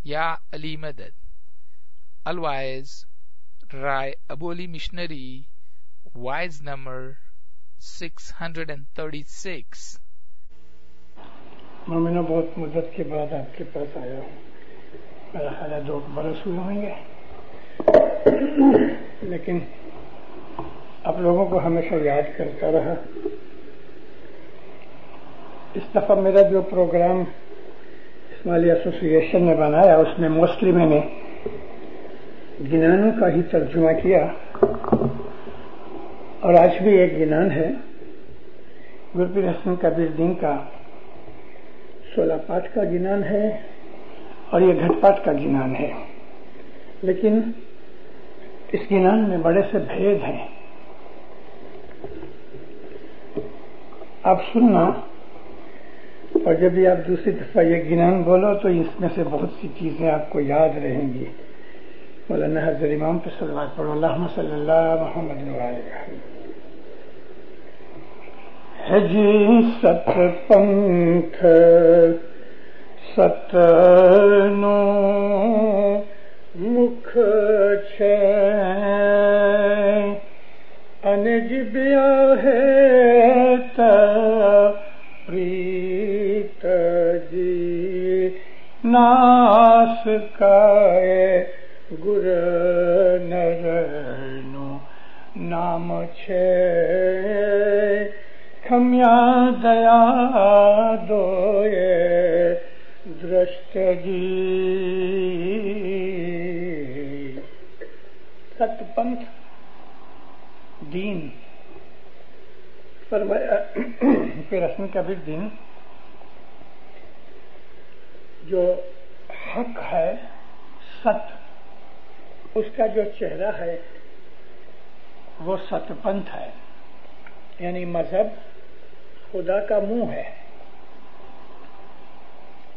یا علی مدد. Otherwise, Rai Aboli Missionary, wise number 636. مومنوں، بہت مدت کے بعد آپ کے پاس آیا ہوں. میرا خیال ہے 2 برس ہوئے ہوں گے، لیکن آپ لوگوں کو ہمیشہ یاد کرتا رہا. اس دفعہ میرا جو پروگرام اسماعیلی ایسوسی ایشن نے بنایا، اس میں موسٹلی میں نے گنانوں کا ہی ترجمہ کیا، اور آج بھی ایک گنان ہے گرپیر حسن کبیر دین کا 16 پاٹ کا گنان ہے، اور یہ گھٹ پاٹ کا گنان ہے. لیکن اس گنان میں بڑے سے بھید ہیں. آپ سننا، اور جب بھی آپ دوسری دفعہ یہ گنان بولو تو اس میں سے بہت سی چیزیں آپ کو یاد رہیں گی. مولانا حضرت امام پہ صلوات پڑھو. اللہم صلی اللہ محمد وعلیہ. ہے جی ست پنتھ ست نو مکھ چھے انج بیاہے تا پریت جی ناس کائے گر نرنو نام چھے کھمیا دیا دوئے درشت جی. ست پنتھ دین فرمایا کہ رسم کبیر دین جو حق ہے، ست، اس کا جو چہرہ ہے وہ ست پنتھ ہے، یعنی مذہب خدا کا منہ ہے،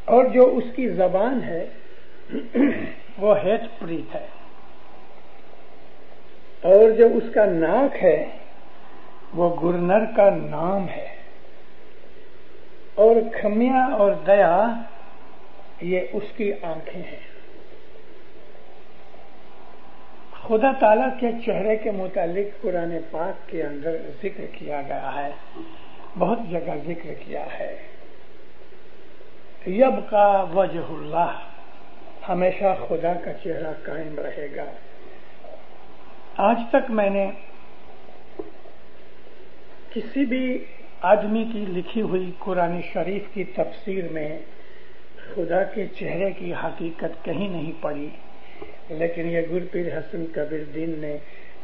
اور جو اس کی زبان ہے وہ ہیت پریت ہے، اور جو اس کا ناک ہے وہ گرنر کا نام ہے، اور کھمیا اور دیا یہ اس کی آنکھیں ہیں. خدا تعالیٰ کے چہرے کے متعلق قرآن پاک کے اندر ذکر کیا گیا ہے، بہت جگہ ذکر کیا ہے. یبقى وجہ اللہ، ہمیشہ خدا کا چہرہ قائم رہے گا. آج تک میں نے کسی بھی آدمی کی لکھی ہوئی قرآن شریف کی تفسیر میں خدا کے چہرے کی حقیقت کہیں نہیں پڑھی، لیکن یہ گرپیر حسن کبیر دین نے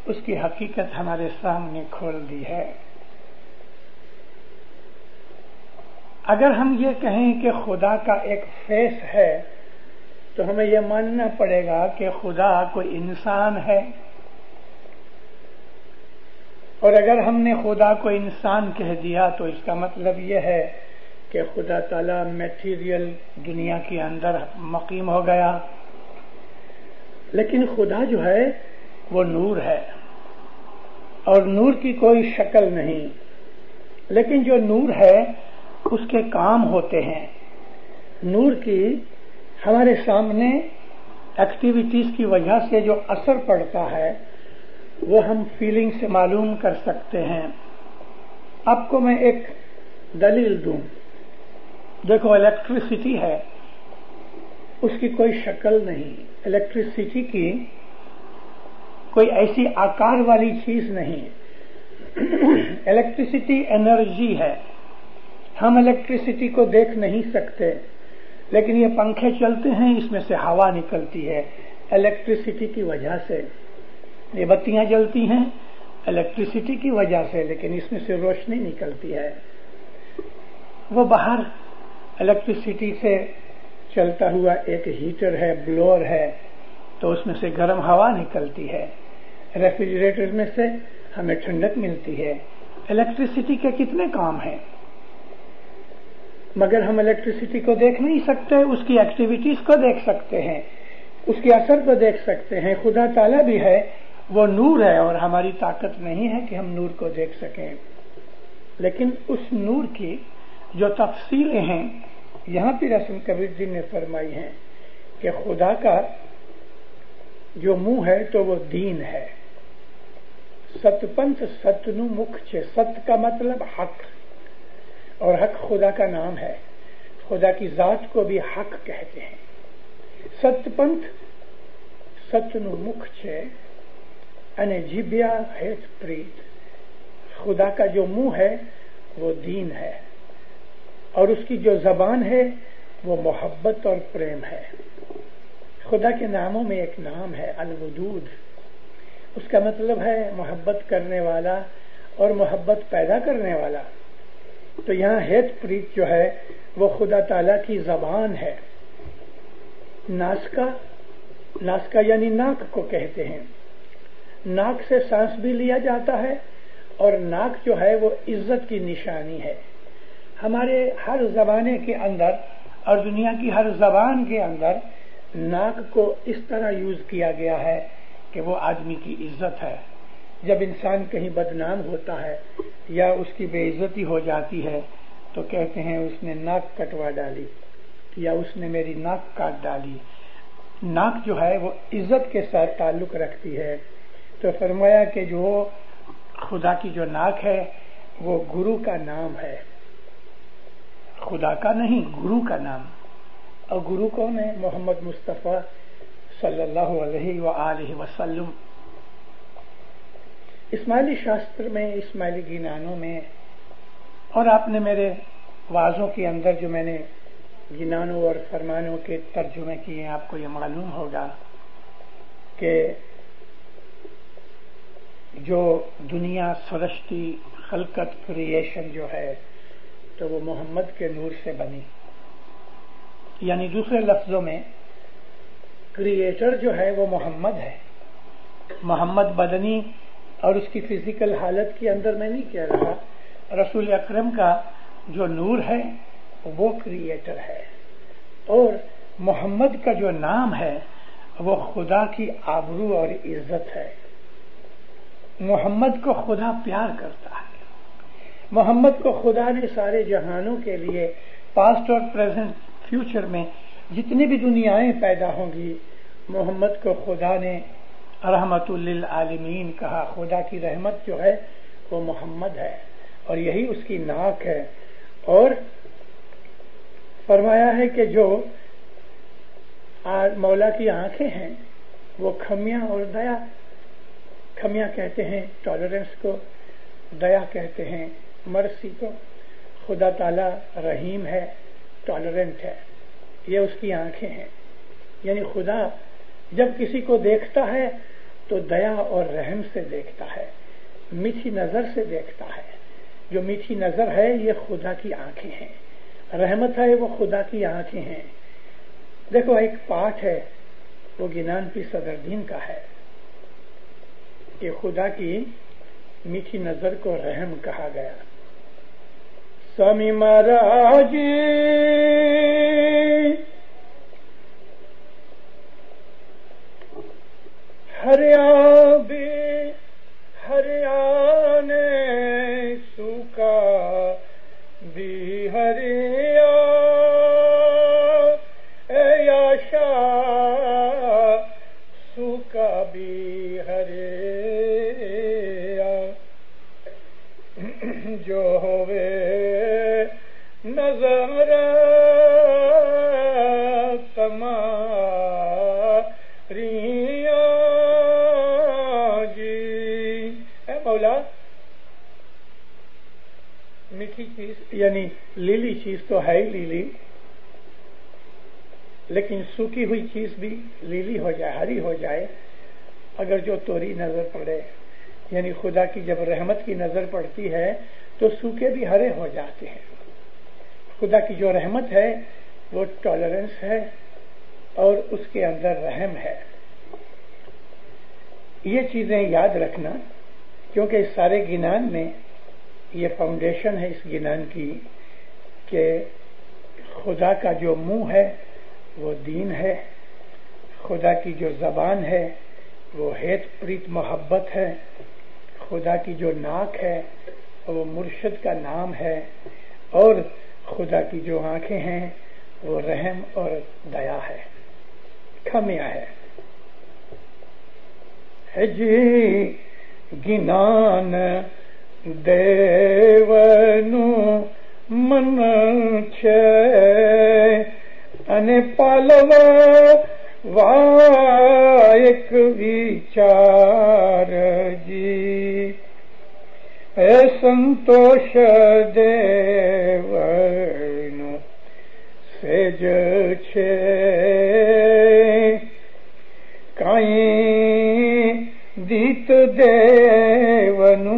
اس کی حقیقت ہمارے سامنے کھول دی ہے. اگر ہم یہ کہیں کہ خدا کا ایک فیس ہے تو ہمیں یہ ماننا پڑے گا کہ خدا کوئی انسان ہے، اور اگر ہم نے خدا کو انسان کہہ دیا تو اس کا مطلب یہ ہے کہ خدا تعالی میٹیریل دنیا کے اندر مقیم ہو گیا. لیکن خدا جو ہے وہ نور ہے، اور نور کی کوئی شکل نہیں، لیکن جو نور ہے اس کے کام ہوتے ہیں. نور کی ہمارے سامنے ایکٹیویٹیز کی وجہ سے جو اثر پڑتا ہے وہ ہم فیلنگ سے معلوم کر سکتے ہیں. آپ کو میں ایک دلیل دوں. دیکھو، الیکٹریسٹی ہے، اس کی کوئی شکل نہیں، الیکٹریسٹی کی کوئی ایسی آکار والی چیز نہیں. الیکٹریسٹی انرجی ہے. ہم الیکٹریسٹی کو دیکھ نہیں سکتے، لیکن یہ پنکھے چلتے ہیں، اس میں سے ہوا نکلتی ہے الیکٹریسٹی کی وجہ سے. یہ بتیاں جلتی ہیں الیکٹریسٹی کی وجہ سے، لیکن اس میں سے روشنی نکلتی ہے. وہ باہر الیکٹریسٹی سے چلتا ہوا ایک ہیٹر ہے، بلور ہے، تو اس میں سے گرم ہوا نکلتی ہے. ریفریجریٹر میں سے ہمیں ٹھنڈک ملتی ہے. الیکٹریسٹی کے کتنے کام ہیں، مگر ہم الیکٹریسٹی کو دیکھ نہیں سکتے. اس کی ایکٹیویٹیز کو دیکھ سکتے ہیں، اس کے اثر کو دیکھ سکتے ہیں. خدا تعالیٰ بھی ہے، وہ نور ہے، اور ہماری طاقت نہیں ہے کہ ہم نور کو دیکھ سکیں. لیکن اس نور کی جو تفصیلیں ہیں یہاں پہ رسم کبیر جی نے فرمائی ہیں کہ خدا کا جو منہ ہے تو وہ دین ہے. ست پنتھ ستنو مکھ چھ. ست کا مطلب حق، اور حق خدا کا نام ہے. خدا کی ذات کو بھی حق کہتے ہیں. ست پنتھ ستنو مکھ چھ ان جیبیا ہیت پریت. خدا کا جو منہ ہے وہ دین ہے، اور اس کی جو زبان ہے وہ محبت اور پریم ہے. خدا کے ناموں میں ایک نام ہے الودود. اس کا مطلب ہے محبت کرنے والا اور محبت پیدا کرنے والا. تو یہاں ہیت پریت جو ہے وہ خدا تعالیٰ کی زبان ہے. ناسکا یعنی ناک کو کہتے ہیں. ناک سے سانس بھی لیا جاتا ہے، اور ناک جو ہے وہ عزت کی نشانی ہے. ہمارے ہر زبانے کے اندر اور دنیا کی ہر زبان کے اندر ناک کو اس طرح یوز کیا گیا ہے کہ وہ آدمی کی عزت ہے. جب انسان کہیں بدنام ہوتا ہے یا اس کی بے عزتی ہو جاتی ہے تو کہتے ہیں اس نے ناک کٹوا ڈالی یا اس نے میری ناک کاٹ ڈالی. ناک جو ہے وہ عزت کے ساتھ تعلق رکھتی ہے. تو فرمایا کہ جو خدا کی جو ناک ہے وہ گرو کا نام ہے، خدا کا نہیں، گرو کا نام. اور گرو کون ہے؟ محمد مصطفیٰ صلی اللہ علیہ وآلہ وسلم. اسماعیلی شاستر میں، اسماعیلی گینانوں میں، اور آپ نے میرے وعظوں کے اندر جو میں نے گینانوں اور فرمانوں کے ترجمے کیے، آپ کو یہ معلوم ہوگا کہ جو دنیا سرشتی خلقت کریشن جو ہے تو وہ محمد کے نور سے بنی. یعنی دوسرے لفظوں میں کریٹر جو ہے وہ محمد ہے. محمد بدنی اور اس کی فزیکل حالت کے اندر میں نہیں کہہ رہا، رسول اکرم کا جو نور ہے وہ کریٹر ہے. اور محمد کا جو نام ہے وہ خدا کی آبرو اور عزت ہے. محمد کو خدا پیار کرتا ہے. محمد کو خدا نے سارے جہانوں کے لیے، پاسٹ اور پریزنٹ فیوچر میں جتنی بھی دنیایں پیدا ہوں گی، محمد کو خدا نے رحمت للعالمین کہا. خدا کی رحمت جو ہے وہ محمد ہے، اور یہی اس کی ناک ہے. اور فرمایا ہے کہ جو مولا کی آنکھیں ہیں وہ کھمیاں اور دیا. کھمیاں کہتے ہیں ٹالرنس کو، دیا کہتے ہیں مرسی کو. خدا تعالی رحیم ہے، ٹالرنٹ ہے. یہ اس کی آنکھیں ہیں. یعنی خدا جب کسی کو دیکھتا ہے تو دیا اور رحم سے دیکھتا ہے، میٹھی نظر سے دیکھتا ہے. جو میٹھی نظر ہے یہ خدا کی آنکھیں ہیں. رحمت ہے وہ خدا کی آنکھیں ہیں. دیکھو ایک پاٹ ہے وہ گینان پی صدر دین کا ہے کہ خدا کی میٹھی نظر کو رحم کہا گیا. سوامی مہاراج ہریانے سوکا بھی ہریا یاشا سوکا بھی ہریا جو ہوئے نظر میٹھی چیز یعنی لیلی چیز تو ہے ہی لیلی، لیکن سوکھی ہوئی چیز بھی لیلی ہو جائے، ہری ہو جائے اگر جو توری نظر پڑے. یعنی خدا کی جب رحمت کی نظر پڑتی ہے تو سوکھے بھی ہرے ہو جاتے ہیں. خدا کی جو رحمت ہے وہ ٹالرنس ہے اور اس کے اندر رحم ہے. یہ چیزیں یاد رکھنا، کیونکہ اس سارے گنان میں یہ فاؤنڈیشن ہے اس گنان کی کہ خدا کا جو منہ ہے وہ دین ہے، خدا کی جو زبان ہے وہ ہیت پریت محبت ہے، خدا کی جو ناک ہے وہ مرشد کا نام ہے، اور خدا کی جو آنکھیں ہیں وہ رحم اور دیا ہے. ખમ્યા હે જી જ્ઞાન દેવનું મન છે અને પાલવાયક વિચારજી હે સંતોષ દેવનો સેજ છે કાંઈ દીત દેવનું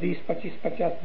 20, 25, 50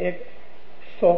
100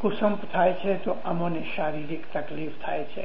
કુસંપ થાય છે તો અમોને શારીરિક તકલીફ થાય છે।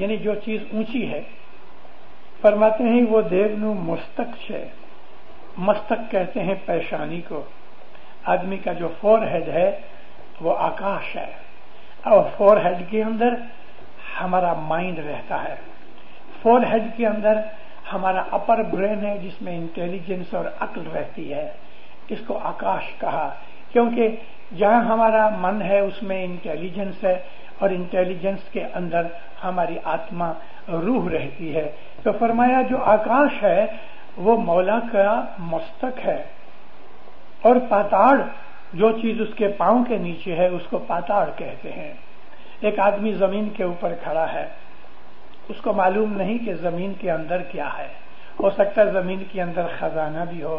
یعنی جو چیز اونچی ہے. فرماتے ہیں وہ دیونو مستق ہے. مستق کہتے ہیں پیشانی کو. آدمی کا جو فور ہیڈ ہے وہ آکاش ہے، اور فور ہیڈ کے اندر ہمارا مائنڈ رہتا ہے. فور ہیڈ کے اندر ہمارا اپر برین ہے جس میں انٹیلیجنس اور عقل رہتی ہے. اس کو آکاش کہا کیونکہ جہاں ہمارا من ہے اس میں انٹیلیجنس ہے، اور انٹیلیجنس کے اندر ہماری آتما روح رہتی ہے. تو فرمایا جو آکاش ہے وہ مولا کا مستق ہے، اور پاتاڑ جو چیز اس کے پاؤں کے نیچے ہے اس کو پاتاڑ کہتے ہیں. ایک آدمی زمین کے اوپر کھڑا ہے، اس کو معلوم نہیں کہ زمین کے اندر کیا ہے. ہو سکتا ہے زمین کے اندر خزانہ بھی ہو.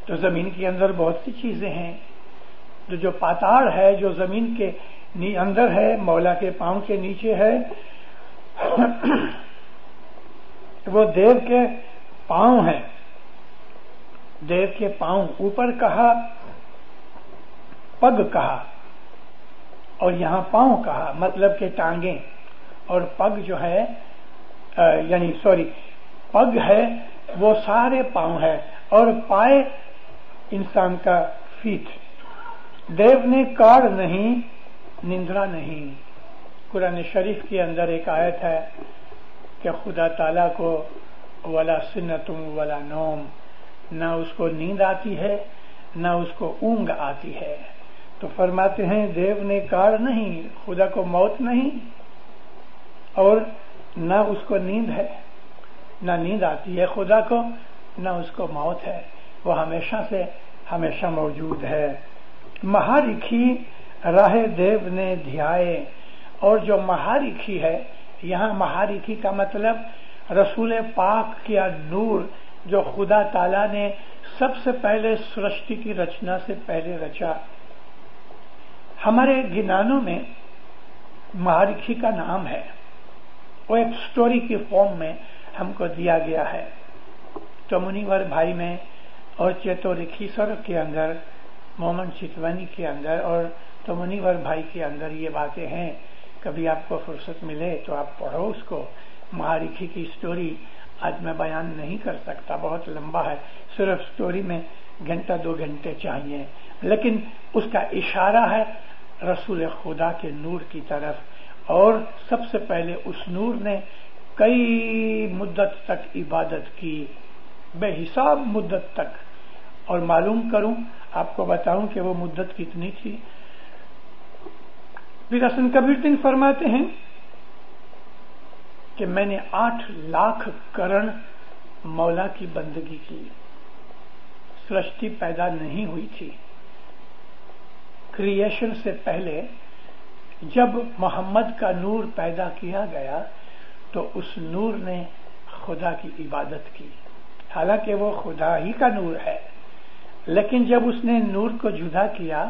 تو زمین کے اندر بہت سی چیزیں ہیں. تو جو پاتاڑ ہے جو زمین کے اندر ہے، مولا کے پاؤں کے نیچے ہے، وہ دیو کے پاؤں ہیں. دیو کے پاؤں اوپر کہا، پگ کہا، اور یہاں پاؤں کہا، مطلب کہ ٹانگیں. اور پگ جو ہے یعنی پگ ہے وہ سارے پاؤں ہے، اور پائے انسان کا فیٹ. دیو نے کاڑ نہیں، نندرا نہیں. قرآن شریف کے اندر ایک آیت ہے کہ خدا تعالیٰ کو ولا سنتم ولا نوم، نہ اس کو نیند آتی ہے نہ اس کو اونگ آتی ہے. تو فرماتے ہیں دیو نے کاڑ نہیں، خدا کو موت نہیں، اور نہ اس کو نیند ہے، نہ نیند آتی ہے خدا کو، نہ اس کو موت ہے. وہ ہمیشہ سے ہمیشہ موجود ہے. مہارکھی راہ دیو نے دھیائے. اور جو مہارکھی ہے، یہاں مہارکھی کا مطلب رسول پاک کا نور جو خدا تعالیٰ نے سب سے پہلے سرشٹی کی رچنا سے پہلے رچا. ہمارے گنانوں میں مہارکھی کا نام ہے، وہ ایک سٹوری کی فارم میں ہم کو دیا گیا ہے. تو منیور بھائی میں اور چیتو رکھیسر کے اندر، مومن چتوانی کے اندر، اور تو منیور بھائی کے اندر یہ باتیں ہیں. کبھی آپ کو فرصت ملے تو آپ پڑھو اس کو. مہارکھی کی سٹوری آج میں بیان نہیں کر سکتا، بہت لمبا ہے. صرف سٹوری میں گھنٹہ 2 گھنٹے چاہیے، لیکن اس کا اشارہ ہے رسول خدا کے نور کی طرف. اور سب سے پہلے اس نور نے کئی مدت تک عبادت کی، بے حساب مدت تک. اور معلوم کروں، آپ کو بتاؤں کہ وہ مدت کتنی تھی. پھر حسن کبیر سنگھ فرماتے ہیں کہ میں نے 8 لاکھ کرن مولا کی بندگی کی. سرشٹی پیدا نہیں ہوئی تھی. کریشن سے پہلے جب محمد کا نور پیدا کیا گیا تو اس نور نے خدا کی عبادت کی. حالانکہ وہ خدا ہی کا نور ہے، لیکن جب اس نے نور کو جدا کیا،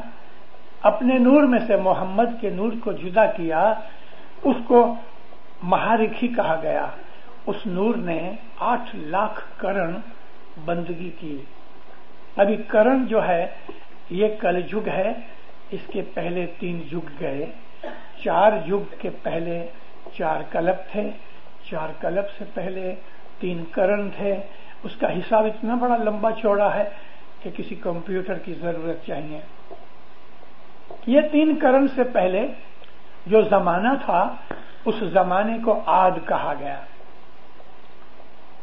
اپنے نور میں سے محمد کے نور کو جدا کیا، اس کو مہارکھی کہا گیا. اس نور نے 8 لاکھ کرن بندگی کی. ابھی کرن جو ہے یہ کل جگ ہے. اس کے پہلے 3 جگ گئے. 4 جگ کے پہلے 4 کلپ تھے. 4 کلپ سے پہلے 3 کرن تھے. اس کا حساب اتنا بڑا لمبا چوڑا ہے کہ کسی کمپیوٹر کی ضرورت چاہیے. یہ 3 کرن سے پہلے جو زمانہ تھا اس زمانے کو آد کہا گیا.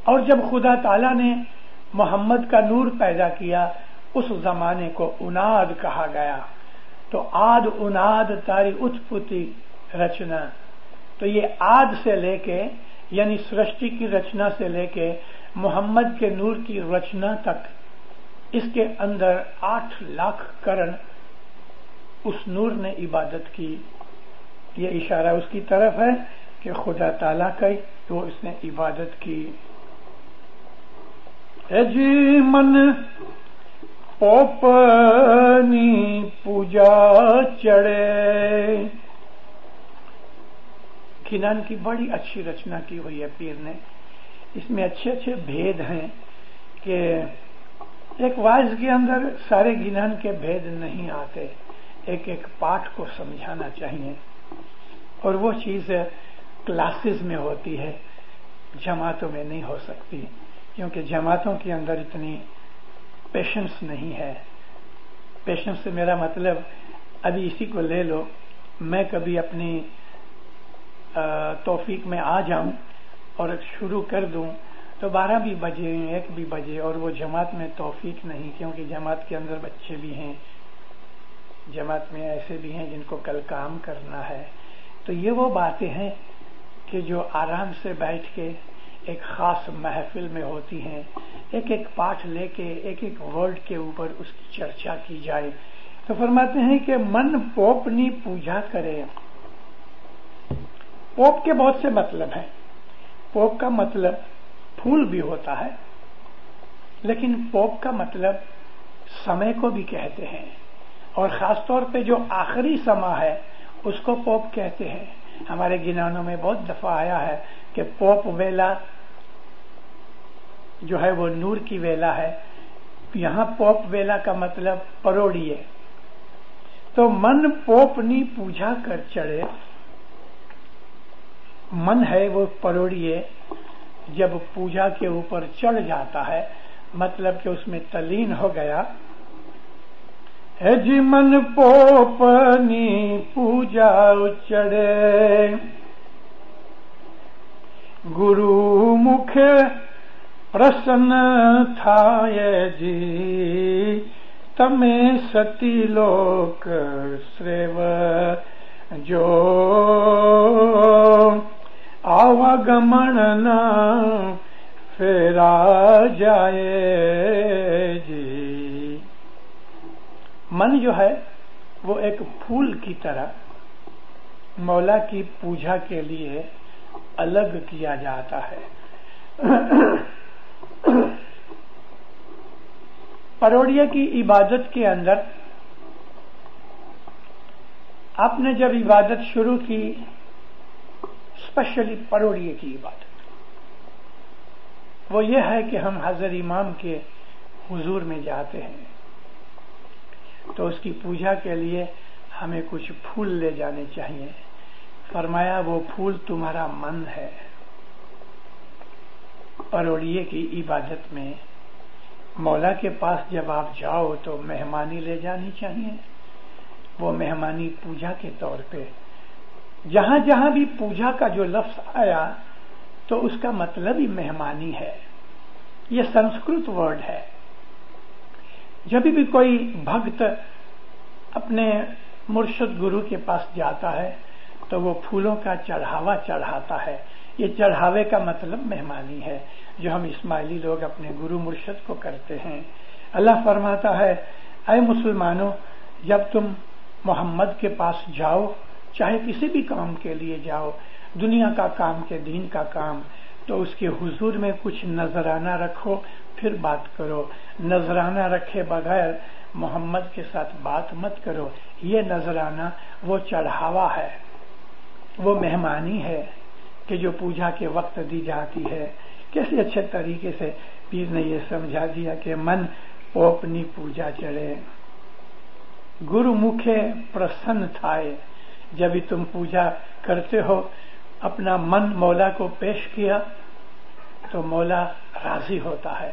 اور جب خدا تعالیٰ نے محمد کا نور پیدا کیا اس زمانے کو اناد کہا گیا. تو آد اناد تاری اتپتی رچنا. تو یہ آد سے لے کے یعنی سرشٹی کی رچنا سے لے کے محمد کے نور کی رچنا تک، اس کے اندر 8 لاکھ کرن اس نور نے عبادت کی. یہ اشارہ اس کی طرف ہے کہ خدا تعالیٰ کا وہ اس نے عبادت کی. جی من پوپنی پوجا چڑھے. گنان کی بڑی اچھی رچنا کی ہوئی ہے پیر نے. اس میں اچھے اچھے بھید ہیں کہ ایک واعظ کے اندر سارے گنان کے بھید نہیں آتے. ایک ایک پاٹ کو سمجھانا چاہیے. اور وہ چیز کلاسز میں ہوتی ہے، جماعتوں میں نہیں ہو سکتی، کیونکہ جماعتوں کے اندر اتنی پیشنس نہیں ہے. پیشنس سے میرا مطلب، ابھی اسی کو لے لو، میں کبھی اپنی توفیق میں آ جاؤں اور شروع کر دوں تو 12 بھی بجے 1 بھی بجے، اور وہ جماعت میں توفیق نہیں، کیونکہ جماعت کے اندر بچے بھی ہیں، جماعت میں ایسے بھی ہیں جن کو کل کام کرنا ہے. تو یہ وہ باتیں ہیں کہ جو آرام سے بیٹھ کے ایک خاص محفل میں ہوتی ہیں، ایک ایک پاٹھ لے کے ایک ایک ورڈ کے اوپر اس کی چرچا کی جائے. تو فرماتے ہیں کہ من پوپنی پوجا کرے. پوپ کے بہت سے مطلب ہیں. پوپ کا مطلب پھول بھی ہوتا ہے، لیکن پوپ کا مطلب سمے کو بھی کہتے ہیں، اور خاص طور پہ جو آخری سما ہے اس کو پوپ کہتے ہیں. ہمارے گنانوں میں بہت دفعہ آیا ہے کہ پوپ ویلا جو ہے وہ نور کی ویلا ہے. یہاں پوپ ویلا کا مطلب پروڑیے. تو من پوپنی پوجا کر چڑھے. من ہے وہ پروڑیے، جب پوجا کے اوپر چڑھ جاتا ہے مطلب کہ اس میں تلین ہو گیا. ہے جی من پوپنی پوجا چڑھے، گرو مکھ پرسن تھائے جی، تمہیں ستی لوک سریو جو آواگمن نہ پھیرا جائے جی. من جو ہے وہ ایک پھول کی طرح مولا کی پوجا کے لیے الگ کیا جاتا ہے. پروڑیے کی عبادت کے اندر آپ نے جب عبادت شروع کی، اسپیشلی پروڑیے کی عبادت، وہ یہ ہے کہ ہم حضرت امام کے حضور میں جاتے ہیں تو اس کی پوجا کے لیے ہمیں کچھ پھول لے جانے چاہیے. فرمایا وہ پھول تمہارا من ہے. پروڑیے کی عبادت میں مولا کے پاس جب آپ جاؤ تو مہمانی لے جانی چاہیے. وہ مہمانی پوجا کے طور پہ، جہاں جہاں بھی پوجا کا جو لفظ آیا تو اس کا مطلب ہی مہمانی ہے. یہ سنسکرت ورڈ ہے. جب بھی کوئی بھگت اپنے مرشد گرو کے پاس جاتا ہے تو وہ پھولوں کا چڑھاوا چڑھاتا ہے. یہ چڑھاوے کا مطلب مہمانی ہے جو ہم اسماعیلی لوگ اپنے گرو مرشد کو کرتے ہیں. اللہ فرماتا ہے اے مسلمانوں، جب تم محمد کے پاس جاؤ، چاہے کسی بھی کام کے لیے جاؤ، دنیا کا کام کے دین کا کام، تو اس کے حضور میں کچھ نذرانہ رکھو پھر بات کرو. نذرانہ رکھے بغیر محمد کے ساتھ بات مت کرو. یہ نذرانہ وہ چڑھاوا ہے، وہ مہمانی ہے کہ جو پوجا کے وقت دی جاتی ہے. کیسے اچھے طریقے سے پیر نے یہ سمجھا دیا کہ من پوپنی پوجا چڑھے، گرو مکھے پرسن تھائے. جب بھی تم پوجا کرتے ہو اپنا من مولا کو پیش کیا تو مولا راضی ہوتا ہے.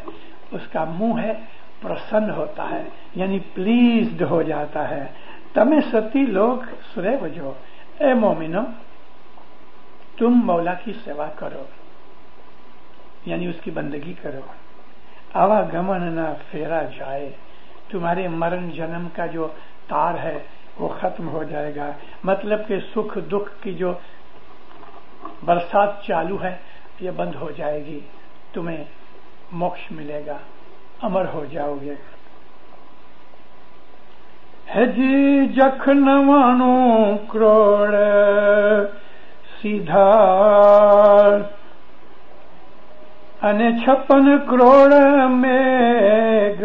اس کا منہ ہے پرسن ہوتا ہے، یعنی پلیزڈ ہو جاتا ہے. تمہیں ستی لوگ سرے وجو، اے مومنو تم مولا کی سیوا کرو، یعنی اس کی بندگی کرو. آواگمن نہ پھیرا جائے، تمہارے مرن جنم کا جو تار ہے وہ ختم ہو جائے گا. مطلب کہ سکھ دکھ کی جو برسات چالو ہے یہ بند ہو جائے گی، تمہیں موکش ملے گا، امر ہو جاؤ گے. ہے جی جکھ نوانو کروڑ سیدھا انے 56 کروڑ میگ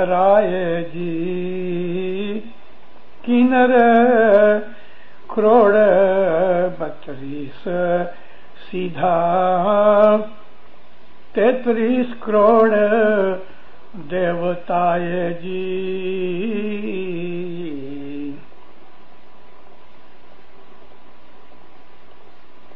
رائے جی، کینر کروڑ 32 سیدھا 33 کروڑ دیوتائے جی.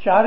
4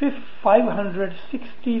560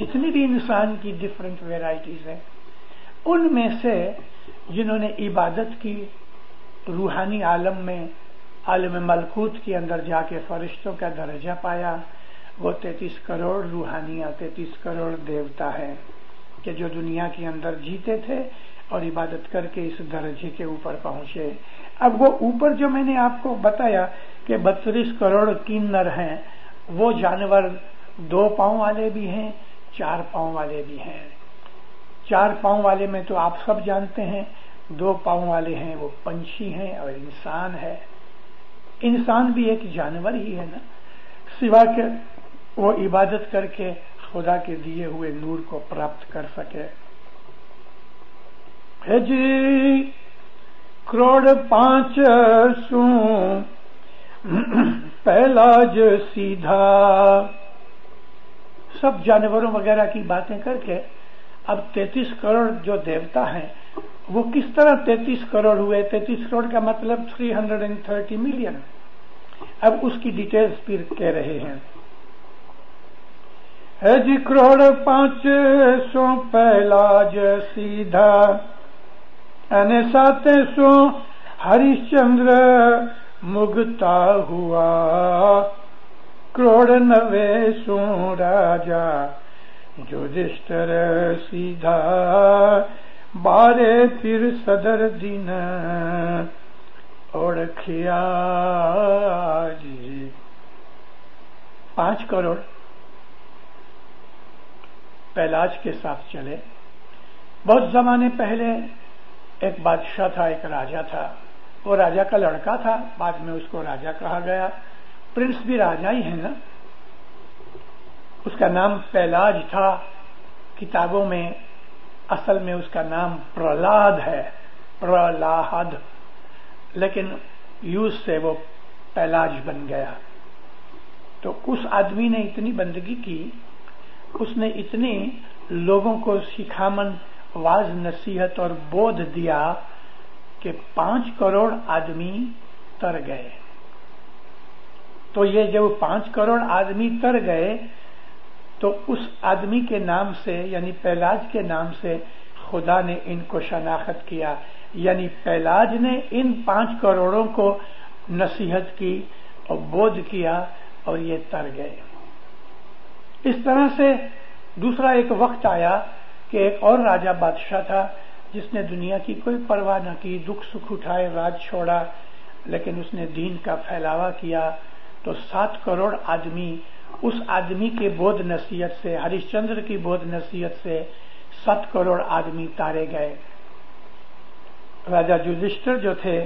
جتنی بھی انسان کی ڈفرینٹ ویرائٹیز ہیں، ان میں سے جنہوں نے عبادت کی، روحانی عالم میں، عالم ملکوت کے اندر جا کے فرشتوں کا درجہ پایا، وہ 33 کروڑ روحانیاں، 33 کروڑ دیوتا ہیں کہ جو دنیا کے اندر جیتے تھے اور عبادت کر کے اس درجے کے اوپر پہنچے۔ اب وہ اوپر جو میں نے آپ کو بتایا کہ 32 کروڑ کینر ہیں، وہ جانور 2 پاؤں والے بھی ہیں، 4 پاؤں والے بھی ہیں۔ 4 پاؤں والے میں تو آپ سب جانتے ہیں، 2 پاؤں والے ہیں وہ پنچھی ہیں اور انسان ہے۔ انسان بھی ایک جانور ہی ہے نا، سوا کہ وہ عبادت کر کے خدا کے دیے ہوئے نور کو پراپت کر سکے۔ ہے جی کروڑ 500 پہلا جو سیدھا، سب جانوروں وغیرہ کی باتیں کر کے اب 33 کروڑ جو دیوتا ہیں وہ کس طرح 33 کروڑ ہوئے؟ 33 کروڑ کا مطلب 330 ملین۔ اب اس کی ڈیٹیلز پھر کہہ رہے ہیں۔ ہے جی کروڑ 500 پہلا جو سیدھا، 700 ہریش چندر مگتا ہوا، کروڑ 900 راجا یودھشٹر سیدھا، 12 پھر صدر دن اوڑکھیا جی۔ 5 کروڑ پیلاج کے ساتھ چلے۔ بہت زمانے پہلے ایک بادشاہ تھا، ایک راجا تھا، وہ راجا کا لڑکا تھا، بعد میں اس کو راجا کہا گیا۔ پرنس بھی راجا ہی ہے نا۔ اس کا نام پیلاج تھا، کتابوں میں اصل میں اس کا نام پرہلاد ہے، پرہلاد، لیکن یوز سے وہ پیلاج بن گیا۔ تو اس آدمی نے اتنی بندگی کی، اس نے اتنی لوگوں کو سکھامن، واز، نصیحت اور بودھ دیا کہ 5 کروڑ آدمی تر گئے۔ تو یہ جب 5 کروڑ آدمی تر گئے تو اس آدمی کے نام سے، یعنی پیلاج کے نام سے خدا نے ان کو شناخت کیا، یعنی پیلاج نے ان 5 کروڑوں کو نصیحت کی اور بودھ کیا اور یہ تر گئے۔ اس طرح سے دوسرا ایک وقت آیا کہ ایک اور راجہ بادشاہ تھا جس نے دنیا کی کوئی پرواہ نہ کی، دکھ سکھ اٹھائے، راج چھوڑا، لیکن اس نے دین کا پھیلاوا کیا۔ تو 7 کروڑ آدمی اس آدمی کے بودھ نصیحت سے، ہریش چندر کی بودھ نصیحت سے 7 کروڑ آدمی تارے گئے۔ راجہ یودھشٹر جو تھے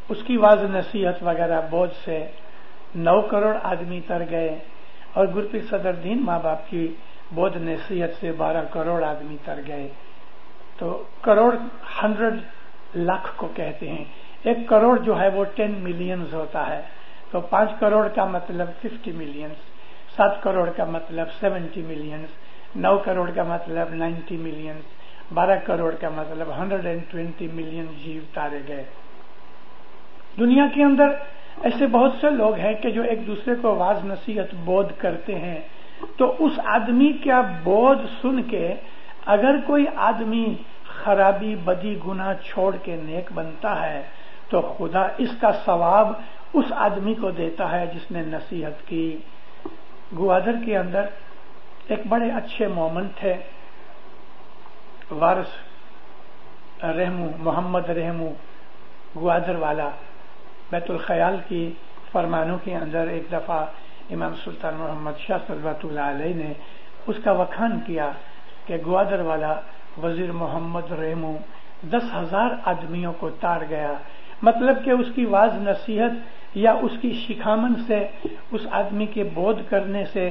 اس کی واز نصیحت وغیرہ بودھ سے 9 کروڑ آدمی تر گئے، اور گرپریت صدر دین ماں باپ کی بودھ نصیحت سے 12 کروڑ آدمی تر گئے۔ تو کروڑ 100 لاکھ کو کہتے ہیں۔ 1 کروڑ جو ہے وہ 10 ملینز ہوتا ہے، تو 5 کروڑ کا مطلب 50 ملینز، 7 کروڑ کا مطلب 70 ملینز، 9 کروڑ کا مطلب 90 ملینز، 12 کروڑ کا مطلب 120 ملین جیو تارے گئے۔ دنیا کے اندر ایسے بہت سے لوگ ہیں کہ جو ایک دوسرے کو واز نصیحت بودھ کرتے ہیں، تو اس آدمی کا بودھ سن کے اگر کوئی آدمی خرابی، بدی، گناہ چھوڑ کے نیک بنتا ہے تو خدا اس کا ثواب اس آدمی کو دیتا ہے جس نے نصیحت کی۔ گوادر کے اندر ایک بڑے اچھے مومن تھے، وارث رحمو، محمد رحمو گوادر والا۔ بیت الخیال کی فرمانوں کے اندر ایک دفعہ امام سلطان محمد شاہ صلوات اللہ علیہ نے اس کا وکھان کیا کہ گوادر والا وزیر محمد رحمو 10,000 آدمیوں کو تار گیا، مطلب کہ اس کی واز نصیحت یا اس کی شکامن سے، اس آدمی کے بودھ کرنے سے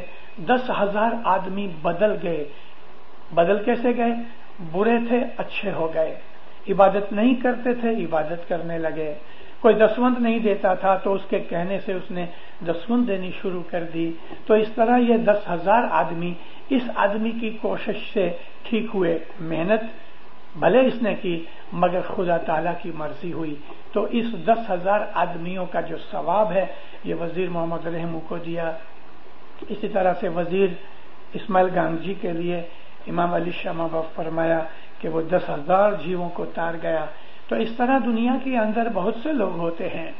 10,000 آدمی بدل گئے۔ بدل کیسے گئے؟ برے تھے اچھے ہو گئے، عبادت نہیں کرتے تھے عبادت کرنے لگے، کوئی دسوند نہیں دیتا تھا تو اس کے کہنے سے اس نے دسوند دینی شروع کر دی۔ تو اس طرح یہ 10,000 آدمی اس آدمی کی کوشش سے ٹھیک ہوئے۔ محنت بھلے اس نے کی مگر خدا تعالیٰ کی مرضی ہوئی، تو اس 10,000 آدمیوں کا جو ثواب ہے یہ وزیر محمد رحمو کو دیا۔ اسی طرح سے وزیر اسماعیل گنگ جی کے لیے امام علی شاہ محبوب فرمایا کہ وہ 10,000 جیووں کو تار گیا. تو اس طرح دنیا کے اندر بہت سے لوگ ہوتے ہیں.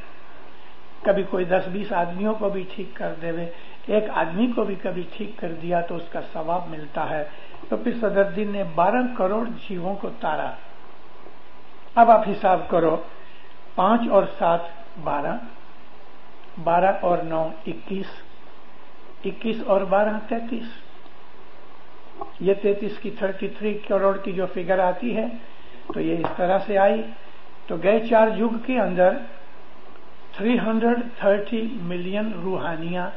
کبھی کوئی 10-20 آدمیوں کو بھی ٹھیک کر دے، ایک آدمی کو بھی کبھی ٹھیک کر دیا تو اس کا ثواب ملتا ہے. تو پھر صدرالدین نے 12 کروڑ جیووں کو تارا. اب آپ حساب کرو، 5 اور 7 12، 12 اور 9 21، 21 اور 12 33. یہ 33 کی 33 کروڑ کی جو فگر آتی ہے تو یہ اس طرح سے آئی. تو گئے 4 یگ کے اندر 330 ملین روحانیاں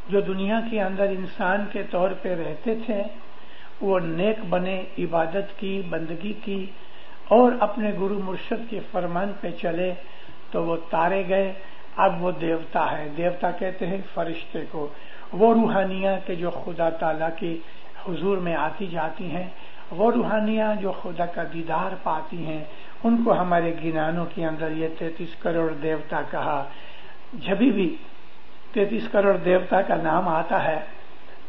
جو دنیا کے اندر انسان کے طور پہ رہتے تھے، وہ نیک بنے، عبادت کی، بندگی کی اور اپنے گرو مرشد کے فرمان پہ چلے تو وہ تارے گئے. اب وہ دیوتا ہے. دیوتا کہتے ہیں فرشتے کو. وہ روحانیاں کہ جو خدا تعالیٰ کی حضور میں آتی جاتی ہیں، وہ روحانیاں جو خدا کا دیدار پاتی ہیں، ان کو ہمارے گنانوں کے اندر یہ 33 کروڑ دیوتا کہا. جبھی بھی 33 کروڑ دیوتا کا نام آتا ہے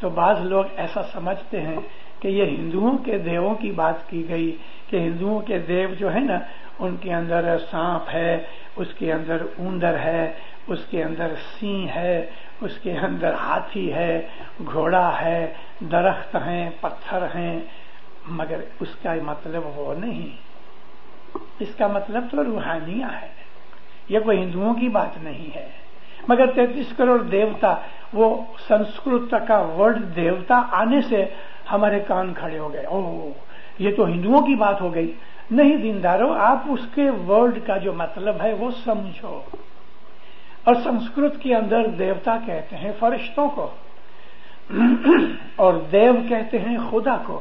تو بعض لوگ ایسا سمجھتے ہیں کہ یہ ہندوؤں کے دیووں کی بات کی گئی، کہ ہندوؤں کے دیو جو ہے نا، ان کے اندر سانپ ہے، اس کے اندر اوندر ہے، اس کے اندر سینگ ہے، اس کے اندر ہاتھی ہے، گھوڑا ہے، درخت ہیں، پتھر ہیں. مگر اس کا مطلب وہ نہیں. اس کا مطلب تو روحانیہ ہے. یہ کوئی ہندوؤں کی بات نہیں ہے. مگر 33 کروڑ دیوتا، وہ سنسکرت کا ورڈ دیوتا آنے سے ہمارے کان کھڑے ہو گئے. اوہ، یہ تو ہندوؤں کی بات ہو گئی. نہیں دیندارو، آپ اس کے ورڈ کا جو مطلب ہے وہ سمجھو. اور سنسکرت کے اندر دیوتا کہتے ہیں فرشتوں کو، اور دیو کہتے ہیں خدا کو.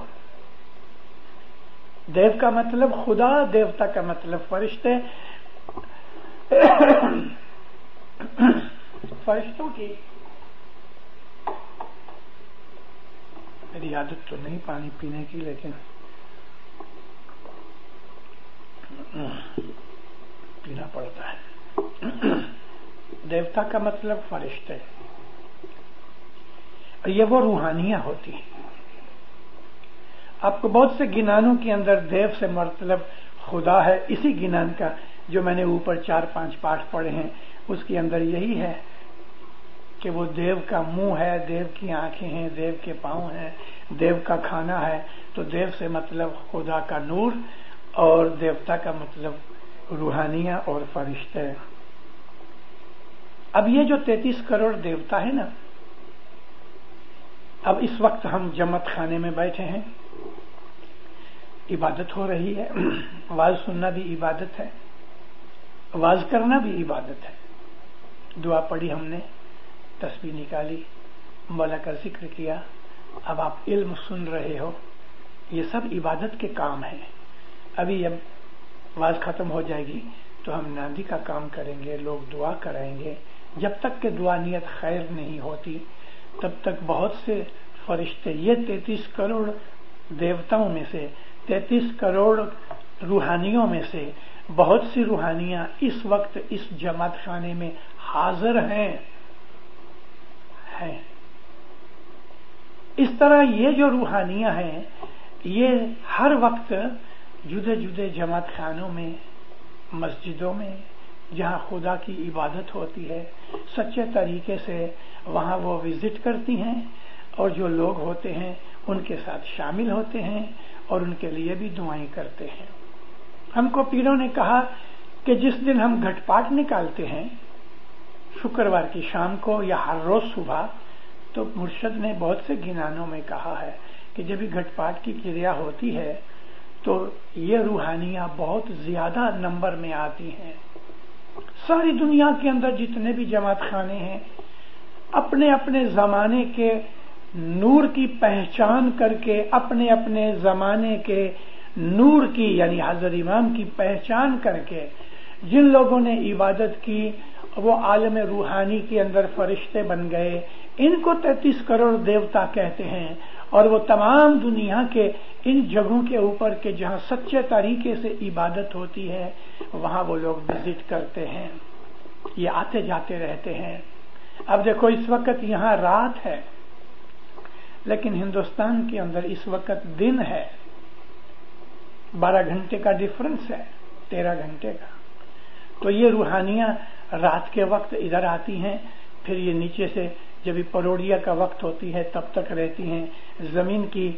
دیو کا مطلب خدا، دیوتا کا مطلب فرشتے. فرشتوں کی میری عادت تو نہیں پانی پینے کی، لیکن پینا پڑتا ہے. دیوتا کا مطلب فرشتے. یہ وہ روحانیاں ہوتی ہیں. آپ کو بہت سے گنانوں کے اندر دیو سے مطلب خدا ہے. اسی گنان کا جو میں نے اوپر 4-5 پاٹ پڑھے ہیں، اس کے اندر یہی ہے کہ وہ دیو کا منہ ہے، دیو کی آنکھیں ہیں، دیو کے پاؤں ہیں، دیو کا کھانا ہے. تو دیو سے مطلب خدا کا نور، اور دیوتا کا مطلب روحانیاں اور فرشتے. اب یہ جو 33 کروڑ دیوتا ہے نا، اب اس وقت ہم جمت خانے میں بیٹھے ہیں، عبادت ہو رہی ہے. واز سننا بھی عبادت ہے، واز کرنا بھی عبادت ہے. دعا پڑھی ہم نے، تسبیح نکالی، مولا کا ذکر کیا، اب آپ علم سن رہے ہو. یہ سب عبادت کے کام ہیں. ابھی اب واز ختم ہو جائے گی تو ہم نادی کا کام کریں گے، لوگ دعا کریں گے. جب تک کہ دعا نیت خیر نہیں ہوتی تب تک بہت سے فرشتے، یہ 33 کروڑ دیوتاؤں میں سے، 33 کروڑ روحانیوں میں سے بہت سی روحانیاں اس وقت اس جماعت خانے میں حاضر ہیں. اس طرح یہ جو روحانیاں ہیں، یہ ہر وقت جدے جدے جماعت خانوں میں، مسجدوں میں، جہاں خدا کی عبادت ہوتی ہے، سچے طریقے سے وہاں وہ وزٹ کرتی ہیں، اور جو لوگ ہوتے ہیں ان کے ساتھ شامل ہوتے ہیں اور ان کے لیے بھی دعائیں کرتے ہیں. ہم کو پیروں نے کہا کہ جس دن ہم گھٹ پاٹ نکالتے ہیں، شکروار کی شام کو یا ہر روز صبح، تو مرشد نے بہت سے گنانوں میں کہا ہے کہ جب یہ گھٹ پاٹ کی کریا ہوتی ہے تو یہ روحانیاں بہت زیادہ نمبر میں آتی ہیں. ساری دنیا کے اندر جتنے بھی جماعت خانے ہیں، اپنے اپنے زمانے کے نور کی پہچان کر کے، اپنے اپنے زمانے کے نور کی یعنی حضرت امام کی پہچان کر کے جن لوگوں نے عبادت کی، وہ عالم روحانی کے اندر فرشتے بن گئے. ان کو 33 کروڑ دیوتا کہتے ہیں. اور وہ تمام دنیا کے ان جگہوں کے اوپر کے جہاں سچے طریقے سے عبادت ہوتی ہے، وہاں وہ لوگ وزٹ کرتے ہیں. یہ آتے جاتے رہتے ہیں. اب دیکھو اس وقت یہاں رات ہے، لیکن ہندوستان کے اندر اس وقت دن ہے، 12 گھنٹے کا ڈفرنس ہے، 13 گھنٹے کا. تو یہ روحانیاں رات کے وقت ادھر آتی ہیں، پھر یہ نیچے سے جب پروڑیا کا وقت ہوتی ہے تب تک رہتی ہیں. زمین کی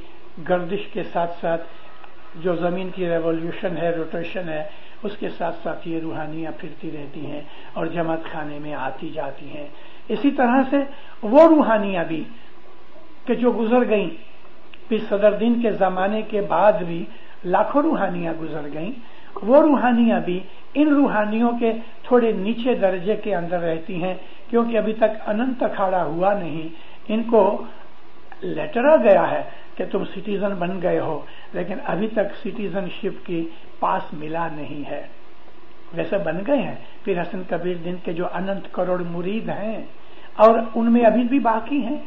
گردش کے ساتھ ساتھ جو زمین کی ریولیوشن ہے، روٹیشن ہے، اس کے ساتھ ساتھ یہ روحانیاں پھرتی رہتی ہیں اور جماعت خانے میں آتی جاتی ہیں. اسی طرح سے وہ روحانیاں بھی کہ جو گزر گئیں، پھر صدر دین کے زمانے کے بعد بھی لاکھوں روحانیاں گزر گئیں، وہ روحانیاں بھی ان روحانیوں کے تھوڑے نیچے درجے کے اندر رہتی ہیں، کیونکہ ابھی تک اننت اکھاڑا ہوا نہیں. ان کو لیٹر آ گیا ہے کہ تم سٹیزن بن گئے ہو، لیکن ابھی تک سٹیزن شپ کی پاس ملا نہیں ہے. ویسے بن گئے ہیں پھر حسن کبیر دین کے جو اننت کروڑ مرید ہیں، اور ان میں ابھی بھی باقی ہیں،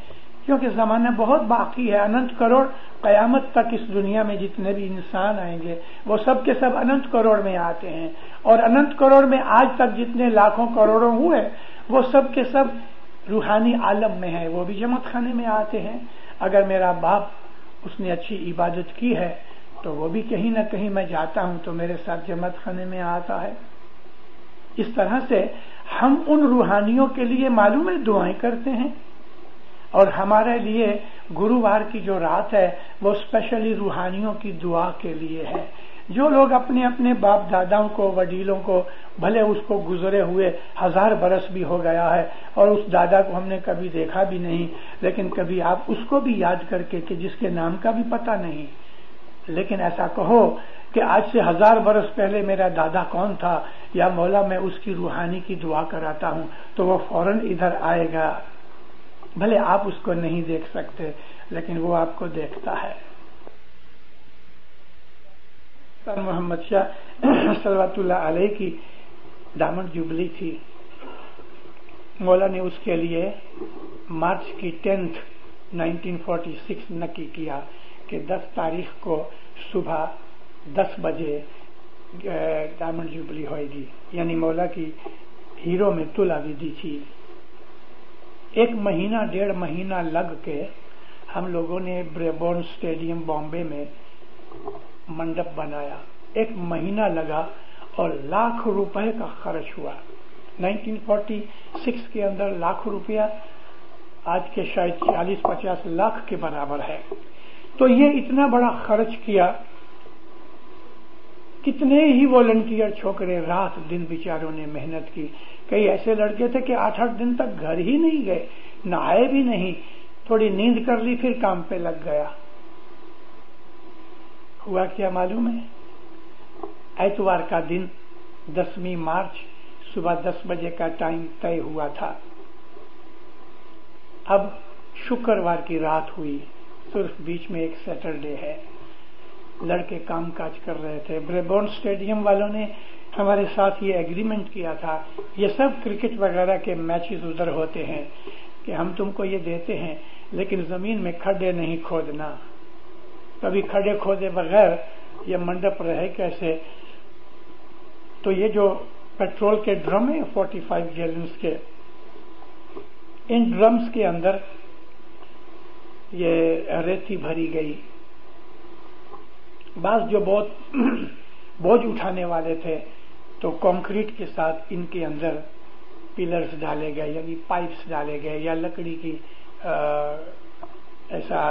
کیونکہ زمانہ بہت باقی ہے. اننت کروڑ قیامت تک اس دنیا میں جتنے بھی انسان آئیں گے وہ سب کے سب اننت کروڑ میں آتے ہیں، اور اننت کروڑ میں آج تک جتنے لاکھوں کروڑوں ہوئے وہ سب کے سب روحانی عالم میں ہیں، وہ بھی جماعت خانے میں آتے ہیں. اگر میرا باپ اس نے اچھی عبادت کی ہے تو وہ بھی کہیں نہ کہیں میں جاتا ہوں تو میرے ساتھ جماعت خانے میں آتا ہے. اس طرح سے ہم ان روحانیوں کے لیے معلوم ہے دعائیں کرتے ہیں، اور ہمارے لیے گرووار کی جو رات ہے وہ اسپیشلی روحانیوں کی دعا کے لیے ہے. جو لوگ اپنے اپنے باپ داداؤں کو، وڈیلوں کو، بھلے اس کو گزرے ہوئے 1000 برس بھی ہو گیا ہے اور اس دادا کو ہم نے کبھی دیکھا بھی نہیں، لیکن کبھی آپ اس کو بھی یاد کر کے کہ جس کے نام کا بھی پتہ نہیں، لیکن ایسا کہو کہ آج سے 1000 برس پہلے میرا دادا کون تھا، یا مولا میں اس کی روحانی کی دعا کراتا ہوں، تو وہ فوراً ادھر آئے گا. بھلے آپ اس کو نہیں دیکھ سکتے لیکن وہ آپ کو دیکھتا ہے. محمد شاہ صلوات اللہ علیہ کی دامن جبلی تھی. مولا نے اس کے لیے مارچ کی 10 1946 نکی کیا کہ 10 تاریخ کو صبح 10 بجے دامن جبلی ہوئے گی، یعنی مولا کی ہیرو میں تلا ودی تھی. 1 مہینہ 1.5 مہینہ لگ کے ہم لوگوں نے بریبورن اسٹیڈیم بامبے میں منڈپ بنایا. 1 مہینہ لگا اور لاکھ روپے کا خرچ ہوا. 1946 کے اندر لاکھ روپیہ آج کے شاید 40-50 لاکھ کے برابر ہے. تو یہ اتنا بڑا خرچ کیا. کتنے ہی والنٹیئر چھوکرے رات دن بیچاروں نے محنت کی. کئی ایسے لڑکے تھے کہ 8-8 دن تک گھر ہی نہیں گئے، نہائے بھی نہیں، تھوڑی نیند کر لی پھر کام پہ لگ گیا. ہوا کیا معلوم ہے؟ اتوار کا دن 10 مارچ صبح 10 بجے کا ٹائم طے ہوا تھا. اب شکروار کی رات ہوئی، صرف بیچ میں ایک سیٹرڈے ہے. لڑکے کام کاج کر رہے تھے. بریبورن اسٹیڈیم والوں نے ہمارے ساتھ یہ ایگریمنٹ کیا تھا، یہ سب کرکٹ وغیرہ کے میچز ادھر ہوتے ہیں کہ ہم تم کو یہ دیتے ہیں لیکن زمین میں کھڈے نہیں کھودنا. کبھی کھڈے کھودے بغیر یہ منڈپ رہے کیسے؟ تو یہ جو پیٹرول کے ڈرم ہیں 45 گیلنز کے، ان ڈرمز کے اندر یہ ریتی بھری گئی. بعض جو بہت بوجھ اٹھانے والے تھے تو کنکریٹ کے ساتھ ان کے اندر پلرز ڈالے گئے، یعنی پائپس ڈالے گئے، یا لکڑی کی ایسا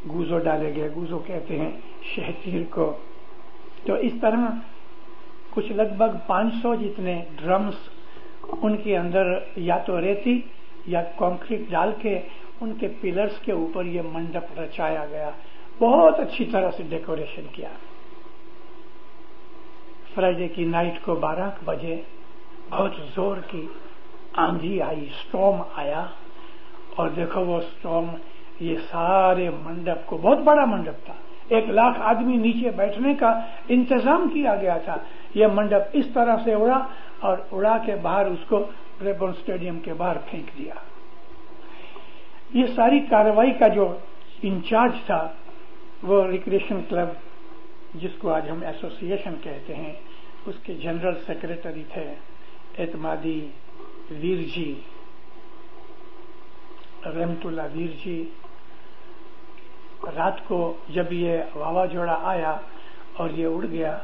گوزو ڈالے گئے. گوزو کہتے ہیں شہتیر کو. تو اس طرح کچھ لگ بھگ 500 جتنے ڈرمز، ان کے اندر یا تو ریتی یا کنکریٹ ڈال کے ان کے پلرز کے اوپر یہ منڈپ رچایا گیا. بہت اچھی طرح سے ڈیکوریشن کیا. فرائیڈے کی نائٹ کو 12 بجے بہت زور کی آندھی آئی، سٹارم آیا، اور دیکھو وہ سٹارم یہ سارے منڈپ کو، بہت بڑا منڈپ تھا، 1 لاکھ آدمی نیچے بیٹھنے کا انتظام کیا گیا تھا. یہ منڈپ اس طرح سے اڑا اور اڑا کے باہر اس کو بریبورن اسٹیڈیم کے باہر پھینک دیا. یہ ساری کارروائی کا جو انچارج تھا وہ ریکریشن کلب، جس کو آج ہم ایسوسیشن کہتے ہیں، اس کے جنرل سیکریٹری تھے اعتمادی ویر جی، رحمت اللہ ویر جی. رات کو جب یہ واوا جوڑا آیا اور یہ اڑ گیا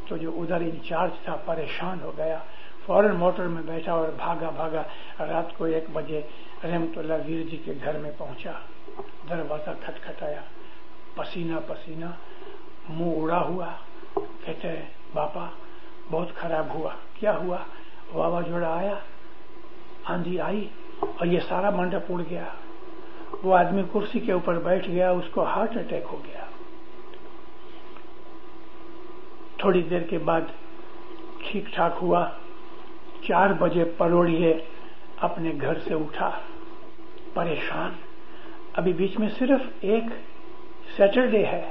تو جو ادھر انچارج تھا پریشان ہو گیا، فوراً موٹر میں بیٹھا اور بھاگا رات کو 1 بجے رحمت اللہ ویر جی کے گھر میں پہنچا، دروازہ کھٹکھٹایا، پسینہ منہ اڑا ہوا، کہتے ہیں باپا بہت خراب ہوا۔ کیا ہوا؟ واوا جوڑا آیا، آندھی آئی اور یہ سارا منڈپ اڑ گیا۔ وہ آدمی کرسی کے اوپر بیٹھ گیا، اس کو ہارٹ اٹیک ہو گیا۔ تھوڑی دیر کے بعد ٹھیک ٹھاک ہوا۔ 4 بجے پروڑیے اپنے گھر سے اٹھا، پریشان۔ ابھی بیچ میں صرف ایک سیٹرڈے ہے،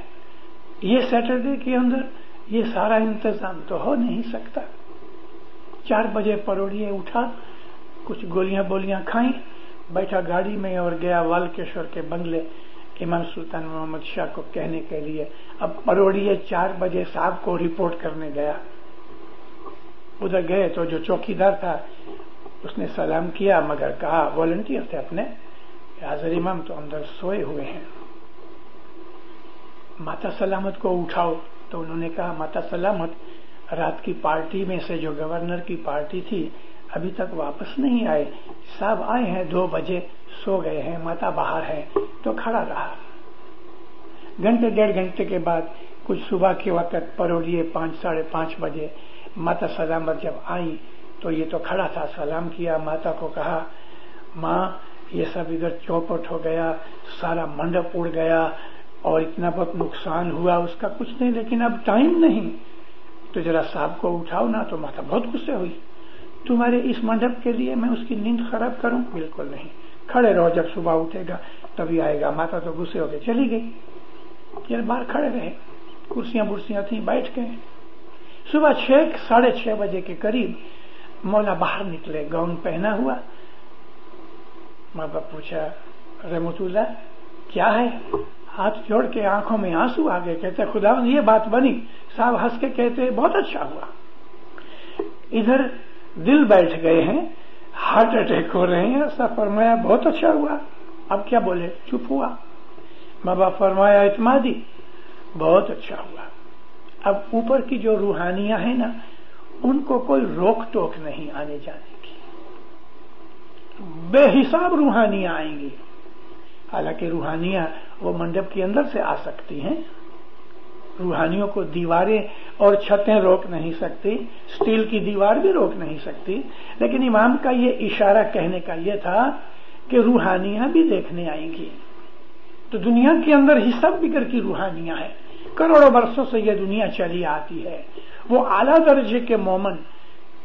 یہ سیٹرڈے کے اندر یہ سارا انتظام تو ہو نہیں سکتا۔ 4 بجے پروڑیے اٹھا، کچھ گولیاں بولیاں کھائیں، بیٹھا گاڑی میں اور گیا والکیشور کے بنگلے امام سلطان محمد شاہ کو کہنے کے لیے۔ اب پروڑیے 4 بجے صاحب کو رپورٹ کرنے گیا۔ ادھر گئے تو جو چوکیدار تھا اس نے سلام کیا، مگر کہا والنٹیئر تھے اپنے، حاضر امام تو اندر سوئے ہوئے ہیں، ماتا سلامت کو اٹھاؤ۔ تو انہوں نے کہا ماتا سلامت رات کی پارٹی میں سے جو گورنر کی پارٹی تھی ابھی تک واپس نہیں آئے، صاحب آئے ہیں 2 بجے، سو گئے ہیں، ماتا باہر ہے۔ تو کھڑا رہا۔ گھنٹے 1.5 گھنٹے کے بعد کچھ صبح کے وقت پروڑیے 5 ساڑھے 5 بجے ماتا سلامت جب آئی تو یہ تو کھڑا تھا، سلام کیا، ماتا کو کہا ماں یہ سب ادھر چوپٹ ہو گیا، سارا منڈپ اڑ گیا اور اتنا بہت نقصان ہوا، اس کا کچھ نہیں، لیکن اب ٹائم نہیں، تو ذرا صاحب کو اٹھاؤ نا۔ تو ماتا بہت غصے ہوئی، تمہارے اس منڈپ کے لیے میں اس کی نیند خراب کروں؟ بالکل نہیں، کھڑے رہو، جب صبح اٹھے گا تبھی آئے گا۔ ماتا تو غصے ہو کے چلی گئی، یہ باہر کھڑے رہے، کرسیاں برسیاں تھیں، بیٹھ گئے۔ صبح 6 ساڑھے 6 بجے کے قریب مولا باہر نکلے، گاؤن پہنا ہوا۔ ماں باپ پوچھا رحمت اللہ کیا ہے؟ ہاتھ جوڑ کے آنکھوں میں آنسو آ گئے، کہتے خدا یہ بات بنی۔ صاحب ہنس کے کہتے بہت اچھا ہوا۔ ادھر دل بیٹھ گئے ہیں، ہارٹ اٹیک ہو رہے ہیں، ایسا فرمایا بہت اچھا ہوا۔ اب کیا بولے؟ چپ ہوا۔ ماں باپ فرمایا اعتمادی بہت اچھا ہوا۔ اب اوپر کی جو روحانیاں ہیں نا ان کو کوئی روک ٹوک نہیں آنے جانے کی، بے حساب روحانیاں آئیں گی۔ حالانکہ روحانیاں وہ منڈپ کے اندر سے آ سکتی ہیں، روحانیوں کو دیواریں اور چھتیں روک نہیں سکتی، سٹیل کی دیوار بھی روک نہیں سکتی، لیکن امام کا یہ اشارہ کہنے کا یہ تھا کہ روحانیاں بھی دیکھنے آئیں گی۔ تو دنیا کے اندر حساب بگر کی روحانیاں ہیں، کروڑوں برسوں سے یہ دنیا چلی آتی ہے۔ وہ اعلیٰ درجے کے مومن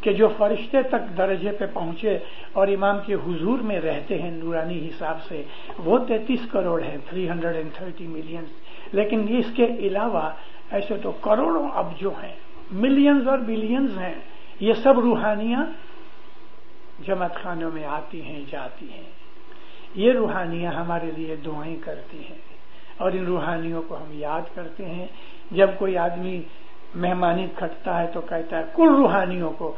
کہ جو فرشتے تک درجے پہ پہنچے اور امام کے حضور میں رہتے ہیں نورانی حساب سے، وہ 33 کروڑ ہیں، 330 ملین۔ لیکن اس کے علاوہ ایسے تو کروڑوں اب جو ہیں، ملینز اور بلینز ہیں، یہ سب روحانیاں جماعت خانوں میں آتی ہیں جاتی ہیں۔ یہ روحانیاں ہمارے لیے دعائیں کرتی ہیں اور ان روحانیوں کو ہم یاد کرتے ہیں۔ جب کوئی آدمی مہمانی کھٹتا ہے تو کہتا ہے کل روحانیوں کو،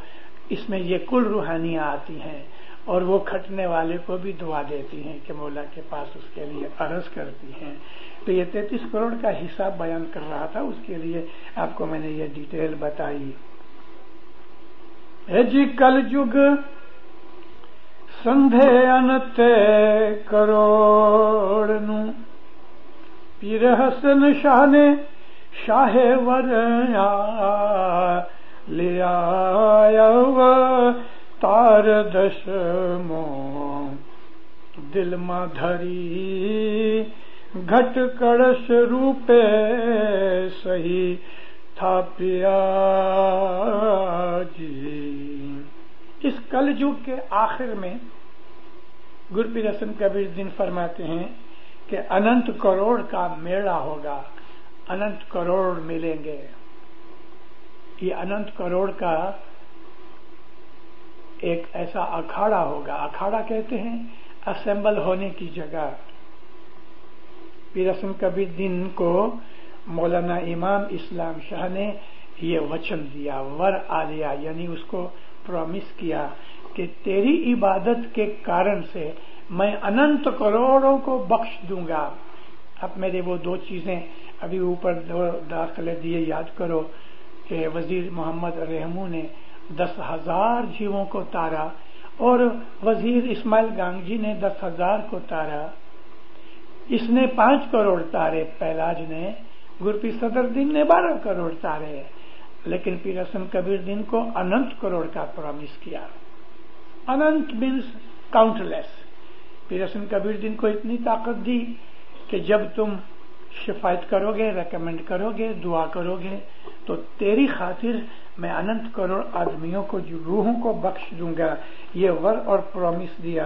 اس میں یہ کل روحانیاں آتی ہیں اور وہ کھٹنے والے کو بھی دعا دیتی ہیں کہ مولا کے پاس اس کے لیے عرض کرتی ہیں۔ تو یہ 33 کروڑ کا حساب بیان کر رہا تھا، اس کے لیے آپ کو میں نے یہ ڈیٹیل بتائی۔ جی کل جگ سندھے انتے کروڑ نو پیر حسن شاہ نے شاہ وریا لے آیا تار دشمو دل ما دھری گھٹ کڑش روپے سہی تھا پیا جی۔ اس کلجگ کے آخر میں گرپیر حسن کبیر دین فرماتے ہیں کہ اننت کروڑ کا میلہ ہوگا، اننت کروڑ ملیں گے۔ یہ اننت کروڑ کا ایک ایسا اکھاڑا ہوگا، اکھاڑا کہتے ہیں اسمبل ہونے کی جگہ۔ پیر حسن کبیر دین کو مولانا امام اسلام شاہ نے یہ وچن دیا، ور آلیا، یعنی اس کو پرومس کیا کہ تیری عبادت کے کارن سے میں اننت کروڑوں کو بخش دوں گا، اب میرے وہ 2 چیزیں ابھی اوپر داخلے دیے یاد کرو کہ وزیر محمد رحمو نے 10,000 جیووں کو تارا اور وزیر اسماعیل گانگجی نے 10,000 کو تارا. اس نے 5 کروڑ تارے پہلاج نے، گرپی صدر دین نے 12 کروڑ تارے، لیکن پیر حسن کبیر دین کو اننت کروڑ کا پرامس کیا. اننت مینس کاؤنٹ لیس. پیر حسن کبیر دین کو اتنی طاقت دی کہ جب تم شفاعت کرو گے، ریکمینڈ کرو گے، دعا کرو گے تو تیری خاطر میں اننت کروڑ آدمیوں کو جو روحوں کو بخش دوں گا. یہ ور اور پرومس دیا.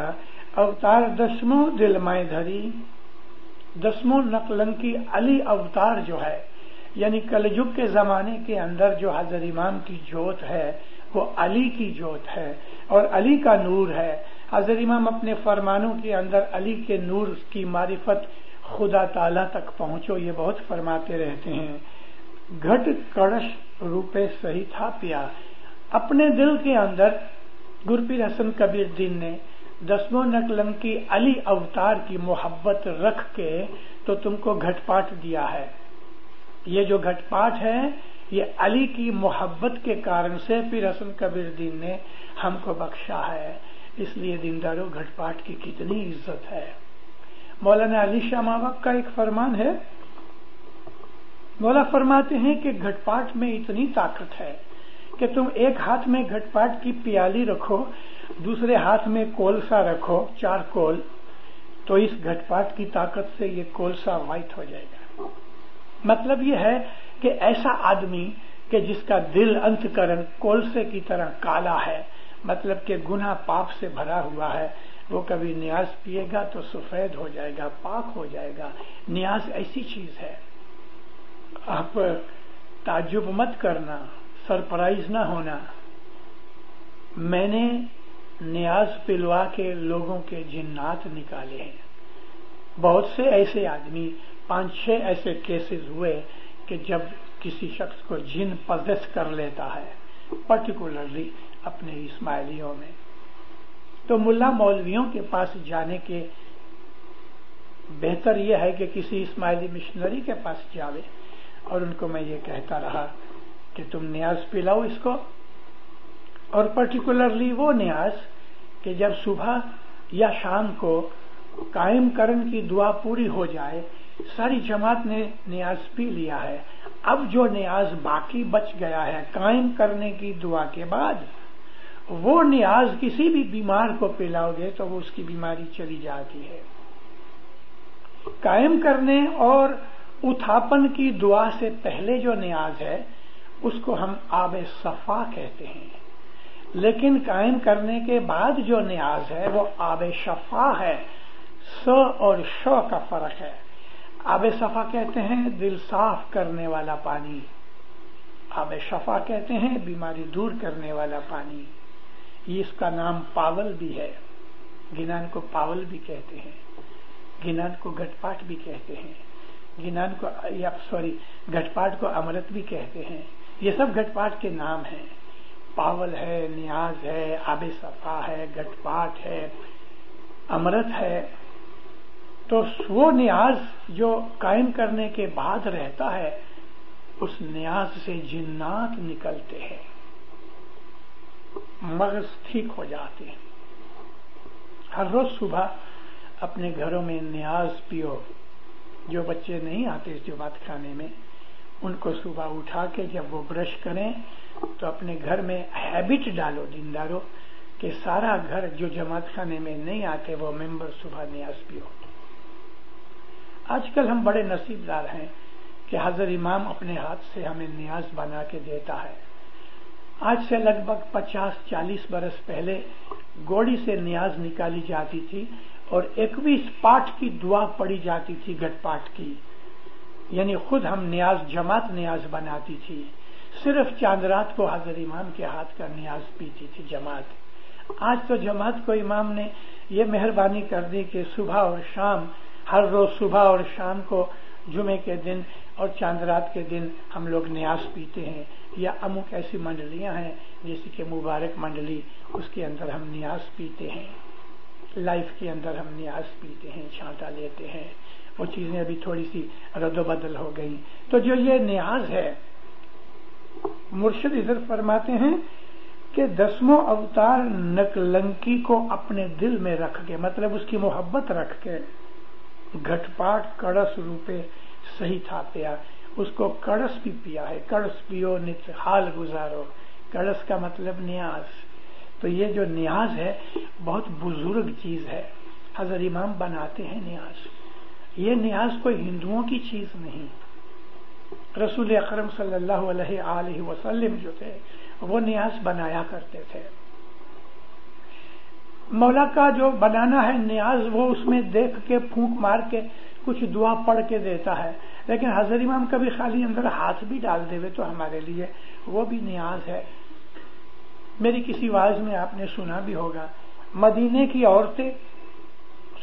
اوتار 10واں دل مائے دھری، 10واں نقلنکی علی اوتار جو ہے، یعنی کلجگ کے زمانے کے اندر جو حضرت امام کی جوت ہے وہ علی کی جوت ہے اور علی کا نور ہے. حضرت امام اپنے فرمانوں کے اندر علی کے نور کی معرفت خدا تعالی تک پہنچو یہ بہت فرماتے رہتے ہیں. گھٹ کڑش روپے سہی تھا پیا. اپنے دل کے اندر گرپیر حسن کبیر دین نے 10واں نقلنکی علی اوتار کی محبت رکھ کے تو تم کو گھٹ پاٹ دیا ہے. یہ جو گھٹ پاٹ ہے یہ علی کی محبت کے کارن سے پیر حسن کبیر دین نے ہم کو بخشا ہے. اس لیے دینداروں گھٹ پاٹ کی کتنی عزت ہے. مولانا علی شاہ ماوق کا ایک فرمان ہے. مولا فرماتے ہیں کہ گھٹ پاٹ میں اتنی طاقت ہے کہ تم ایک ہاتھ میں گھٹ پاٹ کی پیالی رکھو، دوسرے ہاتھ میں کولسا رکھو، 4 کول، تو اس گھٹ پاٹ کی طاقت سے یہ کولسا وائٹ ہو جائے گا. مطلب یہ ہے کہ ایسا آدمی کہ جس کا دل انتکرن کولسے کی طرح کالا ہے، مطلب کہ گناہ پاپ سے بھرا ہوا ہے، وہ کبھی نیاز پیے گا تو سفید ہو جائے گا، پاک ہو جائے گا. نیاز ایسی چیز ہے، آپ تعجب مت کرنا، سرپرائز نہ ہونا. میں نے نیاز پلوا کے لوگوں کے جنات نکالے ہیں. بہت سے ایسے آدمی، 5-6 ایسے کیسز ہوئے کہ جب کسی شخص کو جن پزیس کر لیتا ہے، پرٹیکولرلی اپنے اسماعیلیوں میں، تو ملا مولویوں کے پاس جانے کے بہتر یہ ہے کہ کسی اسماعیلی مشنری کے پاس جاوے اور ان کو میں یہ کہتا رہا کہ تم نیاز پلاؤ اس کو، اور پرٹیکولرلی وہ نیاز کہ جب صبح یا شام کو قائم کرن کی دعا پوری ہو جائے، ساری جماعت نے نیاز پی لیا ہے، اب جو نیاز باقی بچ گیا ہے قائم کرنے کی دعا کے بعد، وہ نیاز کسی بھی بیمار کو پلاؤ گے تو وہ اس کی بیماری چلی جاتی ہے. قائم کرنے اور اتھاپن کی دعا سے پہلے جو نیاز ہے اس کو ہم آب صفا کہتے ہیں، لیکن قائم کرنے کے بعد جو نیاز ہے وہ آب شفا ہے. س اور ش کا فرق ہے. آب صفا کہتے ہیں دل صاف کرنے والا پانی، آب شفا کہتے ہیں بیماری دور کرنے والا پانی. یہ اس کا نام پاول بھی ہے. گنان کو پاول بھی کہتے ہیں، گنان کو گھٹ پاٹ بھی کہتے ہیں، گنان کو گھٹ پاٹ کو امرت بھی کہتے ہیں. یہ سب گھٹ پاٹ کے نام ہیں. پاول ہے، نیاز ہے، آب صفا ہے، گھٹ پاٹ ہے، امرت ہے. تو وہ نیاز جو قائم کرنے کے بعد رہتا ہے اس نیاز سے جنات نکلتے ہیں، مغز ٹھیک ہو جاتے ہیں. ہر روز صبح اپنے گھروں میں نیاز پیو. جو بچے نہیں آتے جماعت خانے میں ان کو صبح اٹھا کے جب وہ برش کریں تو اپنے گھر میں ہیبٹ ڈالو دیندارو کہ سارا گھر جو جماعت خانے میں نہیں آتے وہ ممبر صبح نیاز پیو. آج کل ہم بڑے نصیب دار ہیں کہ حضرت امام اپنے ہاتھ سے ہمیں نیاز بنا کے دیتا ہے. آج سے لگ بھگ 50-40 برس پہلے گوڑی سے نیاز نکالی جاتی تھی اور 21 پاٹ کی دعا پڑی جاتی تھی گھٹ پاٹ کی، یعنی خود ہم نیاز جماعت نیاز بناتی تھی. صرف چاند رات کو حضرت امام کے ہاتھ کا نیاز پیتی تھی جماعت. آج تو جماعت کو امام نے یہ مہربانی کر دی کہ صبح اور شام، ہر روز صبح اور شام کو جمعے کے دن اور چاند رات کے دن ہم لوگ نیاز پیتے ہیں. یا امک ایسی منڈلیاں ہیں جیسے کہ مبارک منڈلی، اس کے اندر ہم نیاز پیتے ہیں. لائف کے اندر ہم نیاز پیتے ہیں، چھانٹا لیتے ہیں. وہ چیزیں ابھی تھوڑی سی رد و بدل ہو گئی. تو جو یہ نیاز ہے، مرشد ادھر فرماتے ہیں کہ 10 اوتار نکلنکی کو اپنے دل میں رکھ کے، مطلب اس کی محبت رکھ کے، گھٹ پاٹ کڑس روپے صحیح تھا پیا، اس کو کڑس بھی پیا ہے. کڑس پیو نت حال گزارو، کڑس کا مطلب نیاز. تو یہ جو نیاز ہے بہت بزرگ چیز ہے. حضرت امام بناتے ہیں نیاز. یہ نیاز کوئی ہندوؤں کی چیز نہیں. رسول اکرم صلی اللہ علیہ وآلہ وسلم جو تھے وہ نیاز بنایا کرتے تھے. مولا کا جو بنانا ہے نیاز، وہ اس میں دیکھ کے پھونک مار کے کچھ دعا پڑھ کے دیتا ہے، لیکن حضرت امام کبھی خالی اندر ہاتھ بھی ڈال دے تو ہمارے لیے وہ بھی نیاز ہے. میری کسی واعظ میں آپ نے سنا بھی ہوگا، مدینے کی عورتیں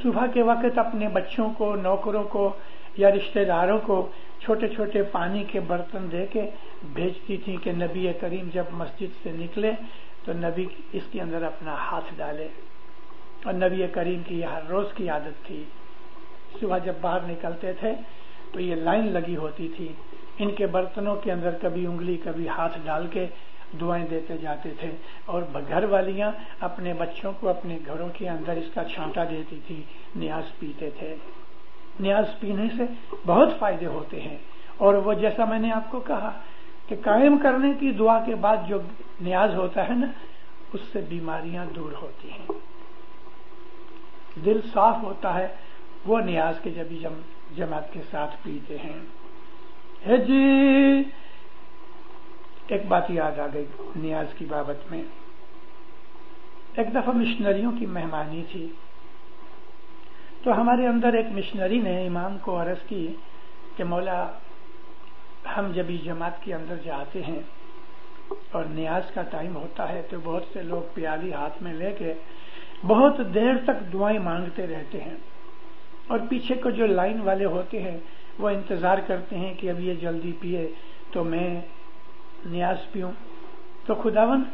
صبح کے وقت اپنے بچوں کو، نوکروں کو یا رشتہ داروں کو چھوٹے چھوٹے پانی کے برتن دے کے بھیجتی تھیں کہ نبی کریم جب مسجد سے نکلے تو نبی اس کے اندر اپنا ہاتھ ڈالے. اور نبی کریم کی یہ ہر روز کی عادت تھی. صبح جب باہر نکلتے تھے تو یہ لائن لگی ہوتی تھی، ان کے برتنوں کے اندر کبھی انگلی کبھی ہاتھ ڈال کے دعائیں دیتے جاتے تھے. اور گھر والیاں اپنے بچوں کو اپنے گھروں کے اندر اس کا چھانٹا دیتی تھی، نیاز پیتے تھے. نیاز پینے سے بہت فائدے ہوتے ہیں. اور وہ جیسا میں نے آپ کو کہا کہ قائم کرنے کی دعا کے بعد جو نیاز ہوتا ہے نا، اس سے بیماریاں دور ہوتی ہیں، دل صاف ہوتا ہے. وہ نیاز کے جب جماعت کے ساتھ پیتے ہیں. ہے جی ایک بات یاد آ گئی نیاز کی بابت میں. ایک دفعہ مشنریوں کی مہمانی تھی، تو ہمارے اندر ایک مشنری نے امام کو عرض کی کہ مولا، ہم جب جماعت کے اندر جاتے ہیں اور نیاز کا ٹائم ہوتا ہے تو بہت سے لوگ پیالی ہاتھ میں لے کے بہت دیر تک دعائیں مانگتے رہتے ہیں، اور پیچھے کو جو لائن والے ہوتے ہیں وہ انتظار کرتے ہیں کہ اب یہ جلدی پیے تو میں نیاز پیوں. تو خداوند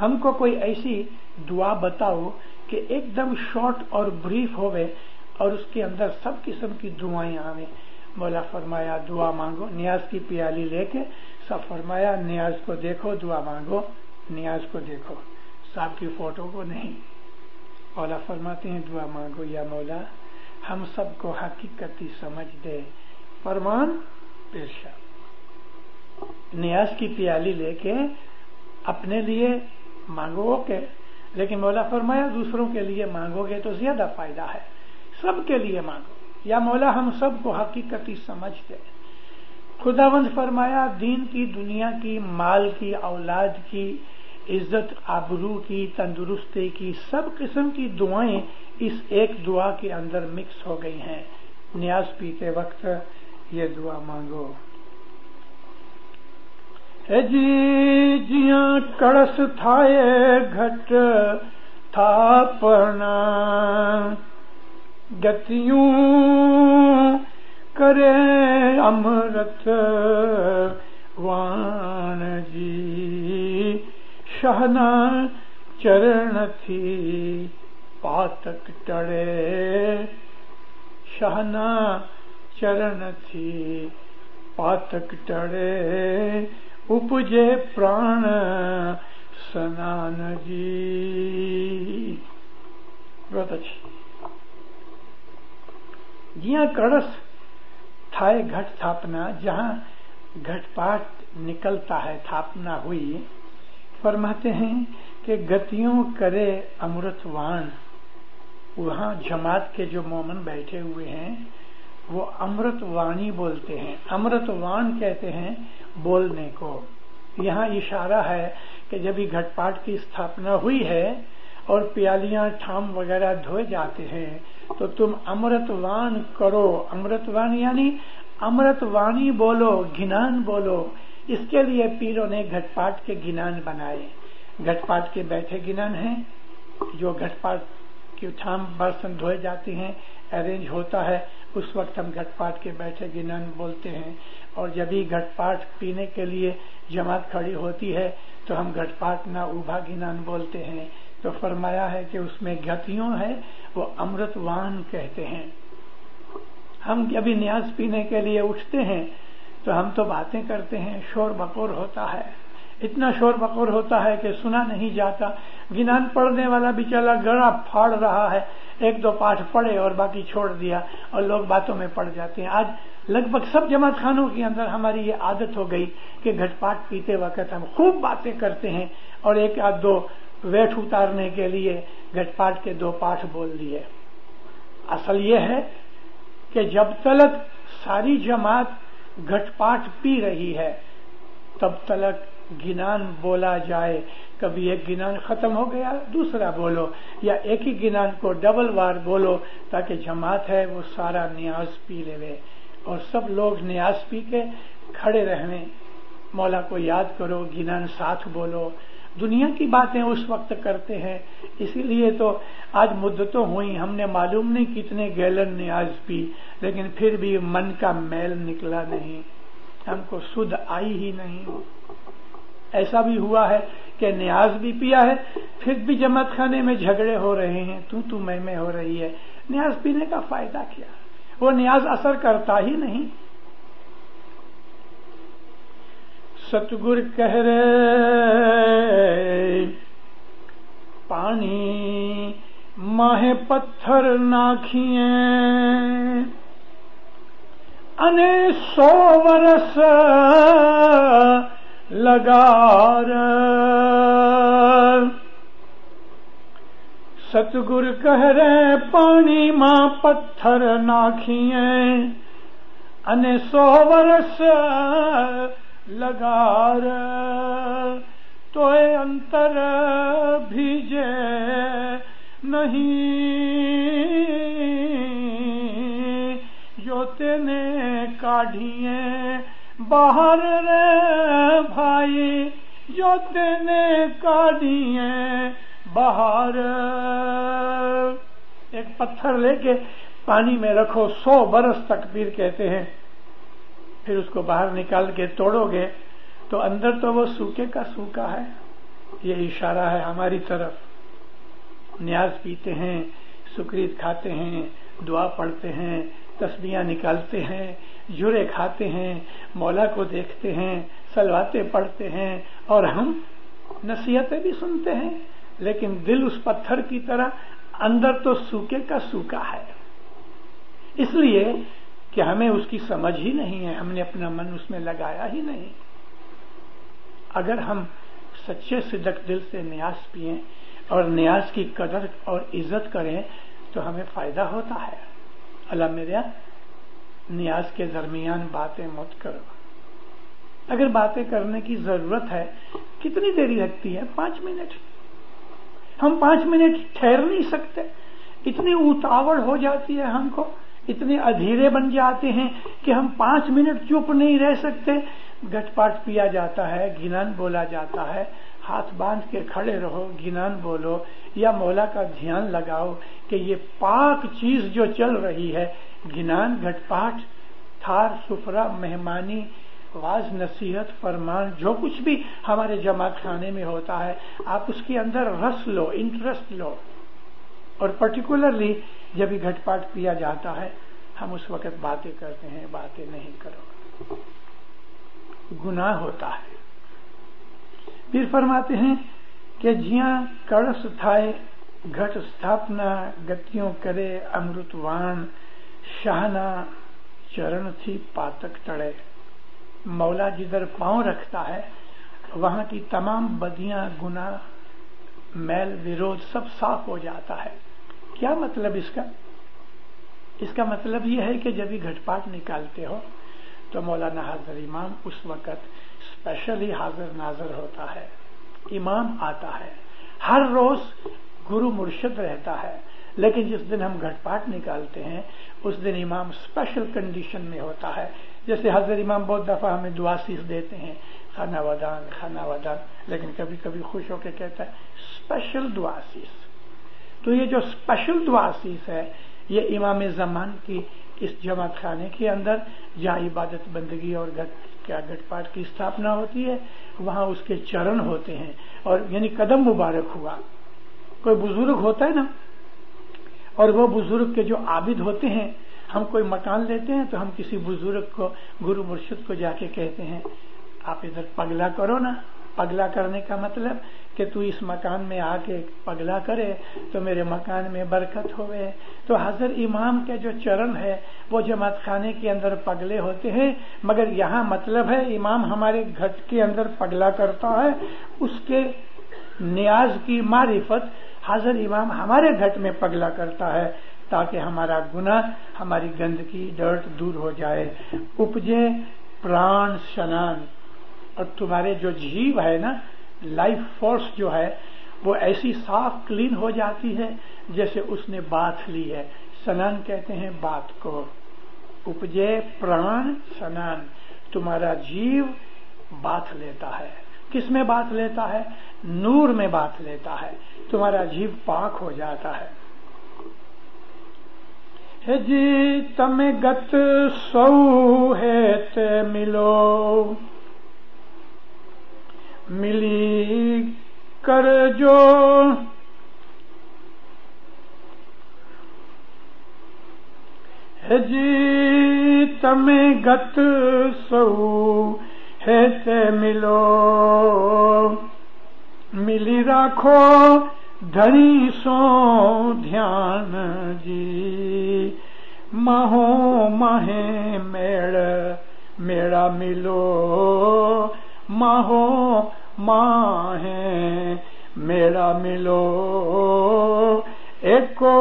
ہم کو کوئی ایسی دعا بتاؤ کہ ایک دم شارٹ اور بریف ہوئے اور اس کے اندر سب قسم کی دعائیں آویں. مولا فرمایا دعا مانگو. نیاز کی پیالی لے کے سب فرمایا نیاز کو دیکھو، دعا مانگو. نیاز کو دیکھو، صاحب کی فوٹو کو نہیں. مولا فرماتے ہیں دعا مانگو. یا مولا ہم سب کو حقیقتی سمجھ دے، فرمان پیشہ. نیاز کی پیالی لے کے اپنے لیے مانگو کے، لیکن مولا فرمایا دوسروں کے لیے مانگو گے تو زیادہ فائدہ ہے. سب کے لیے مانگو. یا مولا ہم سب کو حقیقتی سمجھ دے. خداوند فرمایا دین کی، دنیا کی، مال کی، اولاد کی، عزت آبرو کی، تندرستی کی، سب قسم کی دعائیں اس ایک دعا کے اندر مکس ہو گئی ہیں. نیاز پیتے وقت یہ دعا مانگو. ہے جی جیاں کڑس تھائے گھٹ تھا پڑنا، گتیوں کرے امرت وان جی، شہنا چرن تھی پاتک ٹڑے. شہنا چرن تھی پاتک ٹڑے، اپجے پران سنان جی. بہت اچھی. جیاں کڑس تھائے گھٹ تھاپنا، جہاں گھٹ پاٹ نکلتا ہے تھاپنا ہوئی. فرماتے ہیں کہ گتیوں کرے امرت وان، وہاں جماعت کے جو مومن بیٹھے ہوئے ہیں وہ امرت وانی بولتے ہیں. امرت وان کہتے ہیں بولنے کو. یہاں اشارہ ہے کہ جب یہ گھٹ پاٹ کی استھاپنا ہوئی ہے اور پیالیاں ٹھام وغیرہ دھوئے جاتے ہیں تو تم امرت وان کرو. امرت وان یعنی امرت وانی بولو، گھنان بولو. اس کے لیے پیروں نے گھٹ پاٹ کے گھنان بنائے. گھٹ پاٹ کے بیٹھے گھنان ہیں، جو گھٹ پاٹ کی ٹھام برتن دھوئے جاتے ہیں ارینج ہوتا ہے، اس وقت ہم گھٹ پاٹ کے بیٹھے گھنان بولتے ہیں. اور جب ہی گھٹ پاٹ پینے کے لیے جماعت کھڑی ہوتی ہے تو ہم گھٹ پاٹ نہ اوبھا گھنان بولتے ہیں. تو فرمایا ہے کہ اس میں گتیوں ہے وہ امرت وان کہتے ہیں. ہم ابھی نیاز پینے کے لیے اٹھتے ہیں تو ہم تو باتیں کرتے ہیں، شور بکور ہوتا ہے، اتنا شور بکور ہوتا ہے کہ سنا نہیں جاتا. گنان پڑھنے والا بیچارہ گڑا پھاڑ رہا ہے، ایک دو پاٹھ پڑھے اور باقی چھوڑ دیا اور لوگ باتوں میں پڑ جاتے ہیں. آج لگ بھگ سب جماعت خانوں کے اندر ہماری یہ عادت ہو گئی کہ گھٹ پاٹ پیتے وقت ہم خوب باتیں کرتے ہیں اور ایک آدھ دو ویٹ اتارنے کے لیے گھٹ پاٹ کے 2 پاٹھ بول دیے. اصل یہ ہے کہ جب تلک ساری جماعت گھٹ پاٹ پی رہی ہے تب تلک گنان بولا جائے. کبھی ایک گنان ختم ہو گیا دوسرا بولو، یا ایک ہی گنان کو ڈبل بار بولو تاکہ جماعت ہے وہ سارا نیاز پی لے اور سب لوگ نیاز پی کے کھڑے رہنے. مولا کو یاد کرو، گنان ساتھ بولو. دنیا کی باتیں اس وقت کرتے ہیں، اسی لیے تو آج مدتوں ہوئی ہم نے معلوم نہیں کتنے گیلن نیاز پی، لیکن پھر بھی من کا میل نکلا نہیں، ہم کو سدھ آئی ہی نہیں. ایسا بھی ہوا ہے کہ نیاز بھی پیا ہے پھر بھی جماعت خانے میں جھگڑے ہو رہے ہیں، تو میں ہو رہی ہے. نیاز پینے کا فائدہ کیا؟ وہ نیاز اثر کرتا ہی نہیں. ستگر کہہ رہے پانی ماہ پتھر ناکھیے انے 100 ورس لگار. ستگر کہہ رہے پانی ماں پتھر ناکھیے انے 100 ورس لگار. تو انتر بھیجے نہیں جو تینے کاڑھیے باہر رے بھائی، جو تینے کاڑھیے باہر. ایک پتھر لے کے پانی میں رکھو، 100 برس تک پیر کہتے ہیں، پھر اس کو باہر نکال کے توڑو گے تو اندر تو وہ سوکھے کا سوکھا ہے. یہ اشارہ ہے ہماری طرف. نیاز پیتے ہیں، سکریت کھاتے ہیں، دعا پڑھتے ہیں، تسبیحاں نکالتے ہیں، جرے کھاتے ہیں، مولا کو دیکھتے ہیں، صلواتیں پڑھتے ہیں اور ہم نصیحتیں بھی سنتے ہیں، لیکن دل اس پتھر کی طرح اندر تو سوکھے کا سوکھا ہے. اس لیے کہ ہمیں اس کی سمجھ ہی نہیں ہے، ہم نے اپنا من اس میں لگایا ہی نہیں. اگر ہم سچے صدق دل سے نیاز پئیں اور نیاز کی قدر اور عزت کریں تو ہمیں فائدہ ہوتا ہے. اللہ میرا نیاز کے درمیان باتیں مت کرو. اگر باتیں کرنے کی ضرورت ہے کتنی دیری لگتی ہے؟ 5 منٹ. ہم 5 منٹ ٹھہر نہیں سکتے، اتنی اتاوڑ ہو جاتی ہے ہم کو، اتنے ادھیرے بن جاتے ہیں کہ ہم 5 منٹ چپ نہیں رہ سکتے. گھٹ پاٹ پیا جاتا ہے، گنان بولا جاتا ہے، ہاتھ باندھ کے کھڑے رہو، گنان بولو یا مولا کا دھیان لگاؤ کہ یہ پاک چیز جو چل رہی ہے، گنان، گھٹ پاٹ، تھار سفرہ، مہمانی، واز، نصیحت، فرمان، جو کچھ بھی ہمارے جماعت خانے میں ہوتا ہے، آپ اس کے اندر رس لو، انٹرسٹ لو. اور پرٹیکولرلی جب یہ گھٹ پاٹ پیا جاتا ہے ہم اس وقت باتیں کرتے ہیں. باتیں نہیں کرو، گناہ ہوتا ہے. پھر فرماتے ہیں کہ جیاں کڑس تھائے گھٹ استھاپنا گتیوں کرے امرتوان شاہنا چرن تھی پاتک ٹڑے. مولا جدھر پاؤں رکھتا ہے وہاں کی تمام بدیاں، گناہ، میل، ویرودھ سب صاف ہو جاتا ہے. کیا مطلب اس کا؟ اس کا مطلب یہ ہے کہ جب یہ گھٹ پاٹ نکالتے ہو تو مولانا حاضر امام اس وقت اسپیشلی حاضر ناظر ہوتا ہے. امام آتا ہے، ہر روز گرو مرشد رہتا ہے، لیکن جس دن ہم گھٹ پاٹ نکالتے ہیں اس دن امام اسپیشل کنڈیشن میں ہوتا ہے. جیسے حضرت امام بہت دفعہ ہمیں دعا سیکھ دیتے ہیں، خانہ ودان خانہ ودان، لیکن کبھی کبھی خوش ہو کے کہتا ہے اسپیشل دعا سیس. تو یہ جو اسپیشل دعا سیس ہے یہ امام زمان کی اس جماعت خانے کے اندر جہاں عبادت بندگی اور گھٹ پاٹ کی استھاپنا ہوتی ہے وہاں اس کے چرن ہوتے ہیں، اور یعنی قدم مبارک ہوا. کوئی بزرگ ہوتا ہے نا، اور وہ بزرگ کے جو عابد ہوتے ہیں ہم کوئی مکان لیتے ہیں تو ہم کسی بزرگ کو، گرو مرشد کو جا کے کہتے ہیں آپ ادھر پگلا کرو نا. پگلا کرنے کا مطلب کہ تو اس مکان میں آ کے پگلا کرے تو میرے مکان میں برکت ہوئے. تو حضرت امام کے جو چرن ہے وہ جماعت خانے کے اندر پگلے ہوتے ہیں، مگر یہاں مطلب ہے امام ہمارے گھر کے اندر پگلا کرتا ہے. اس کے نیاز کی معرفت حضرت امام ہمارے گھٹ میں پگلا کرتا ہے تاکہ ہمارا گناہ، ہماری گندگی، ڈرٹ دور ہو جائے. اپجے پران شنان، اور تمہارے جو جیو ہے نا، لائف فورس جو ہے وہ ایسی صاف کلین ہو جاتی ہے جیسے اس نے باتھ لی ہے. سنان کہتے ہیں بات کو. اپجے پران سنان، تمہارا جیو باتھ لیتا ہے. کس میں باتھ لیتا ہے؟ نور میں باتھ لیتا ہے. تمہارا جیو پاک ہو جاتا ہے. ہے جی تم گت سو ہے تے ملو، ملی کر جو ہے جی تم گت سو ہے تے ملو، ملی راکھو دھنی سو دھیان جی، ماہو ماہے میڑا ملو، ماہو ماہے میڑا ملو، ایکو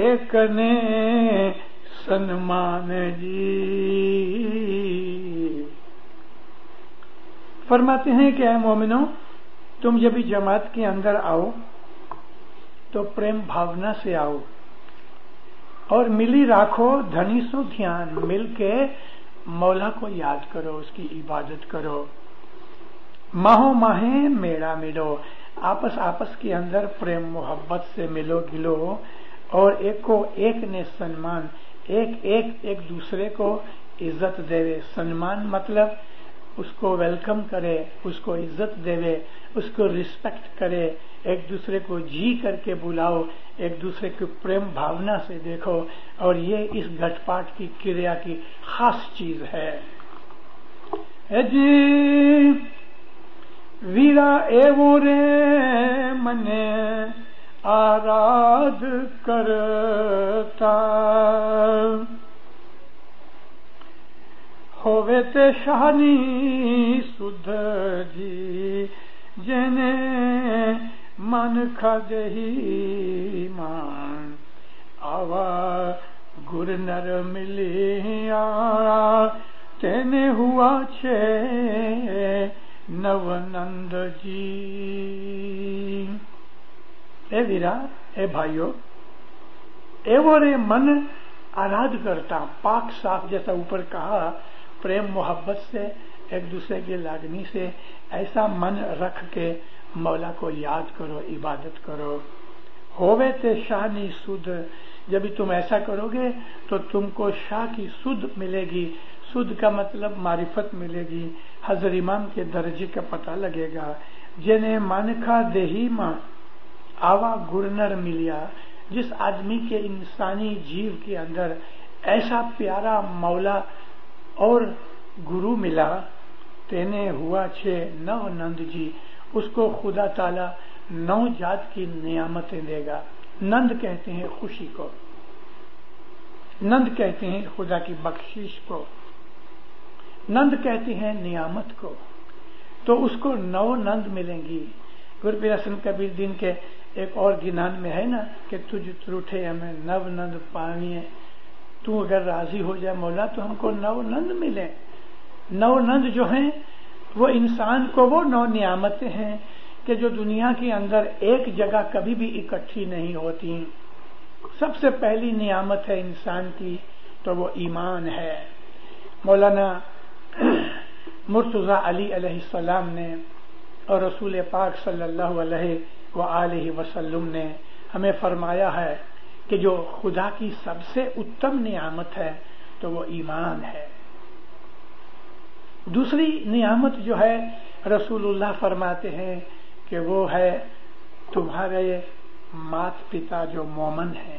ایک نے سنمان جی. فرماتے ہیں کہ اے مومنوں، تم جب بھی جماعت کے اندر آؤ تو پریم بھاونا سے آؤ اور ملی راکھو دھنی سو دھیان، مل کے مولا کو یاد کرو، اس کی عبادت کرو. ماہو ماہیں میڑا ملو، آپس کے اندر پریم محبت سے ملو گلو، اور ایک کو ایک نے سنمان، ایک دوسرے کو عزت دے. سنمان مطلب اس کو ویلکم کرے، اس کو عزت دے، اس کو ریسپیکٹ کرے، ایک دوسرے کو جی کر کے بلاؤ، ایک دوسرے کو پریم بھاونا سے دیکھو. اور یہ اس گھٹ پاٹ کی کریا کی خاص چیز ہے. جی ویرا ایو رے منے آراد کرتا، ہووے تے شانی سدھ جی، جنے من کھدہی مان، آوا گر نر ملیا تینے ہوا چھے نو نند جی. اے ویرا، اے بھائیو، اے وہ رے من آراد کرتا، پاک صاف، جیسا اوپر کہا، پریم محبت سے، ایک دوسرے کی لاگنی سے ایسا من رکھ کے مولا کو یاد کرو، عبادت کرو. ہووے تے شانی سدھ، جب تم ایسا کرو گے تو تم کو شاہ کی سدھ ملے گی. سدھ کا مطلب معرفت ملے گی، حضرت امام کے درجے کا پتہ لگے گا. جنہیں مانکھا دیہی ماں آوا گرنر ملیا، جس آدمی کے انسانی جیو کے اندر ایسا پیارا مولا اور گرو ملا، تینے ہوا چھے نو نند جی، اس کو خدا تعالی 9 جات کی نعمتیں دے گا. نند کہتے ہیں خوشی کو، نند کہتے ہیں خدا کی بخشش کو، نند کہتے ہیں نعمت کو. تو اس کو 9 نند ملیں گی. گرپیر حسن کبیر دین کے ایک اور گنان میں ہے نا کہ تجھ تروٹھے ہمیں 9 نند پانی، تو اگر راضی ہو جائے مولا تو ہم کو 9 نند ملے. 9 نند جو ہیں وہ انسان کو وہ 9 نعمتیں ہیں کہ جو دنیا کے اندر ایک جگہ کبھی بھی اکٹھی نہیں ہوتی. سب سے پہلی نعمت ہے انسان کی تو وہ ایمان ہے. مولانا مرتضی علی علیہ السلام نے اور رسول پاک صلی اللہ علیہ وآلہ وسلم نے ہمیں فرمایا ہے کہ جو خدا کی سب سے اتم نعمت ہے تو وہ ایمان ہے. دوسری نعمت جو ہے رسول اللہ فرماتے ہیں کہ وہ ہے تمہارے مات پتا جو مومن ہیں.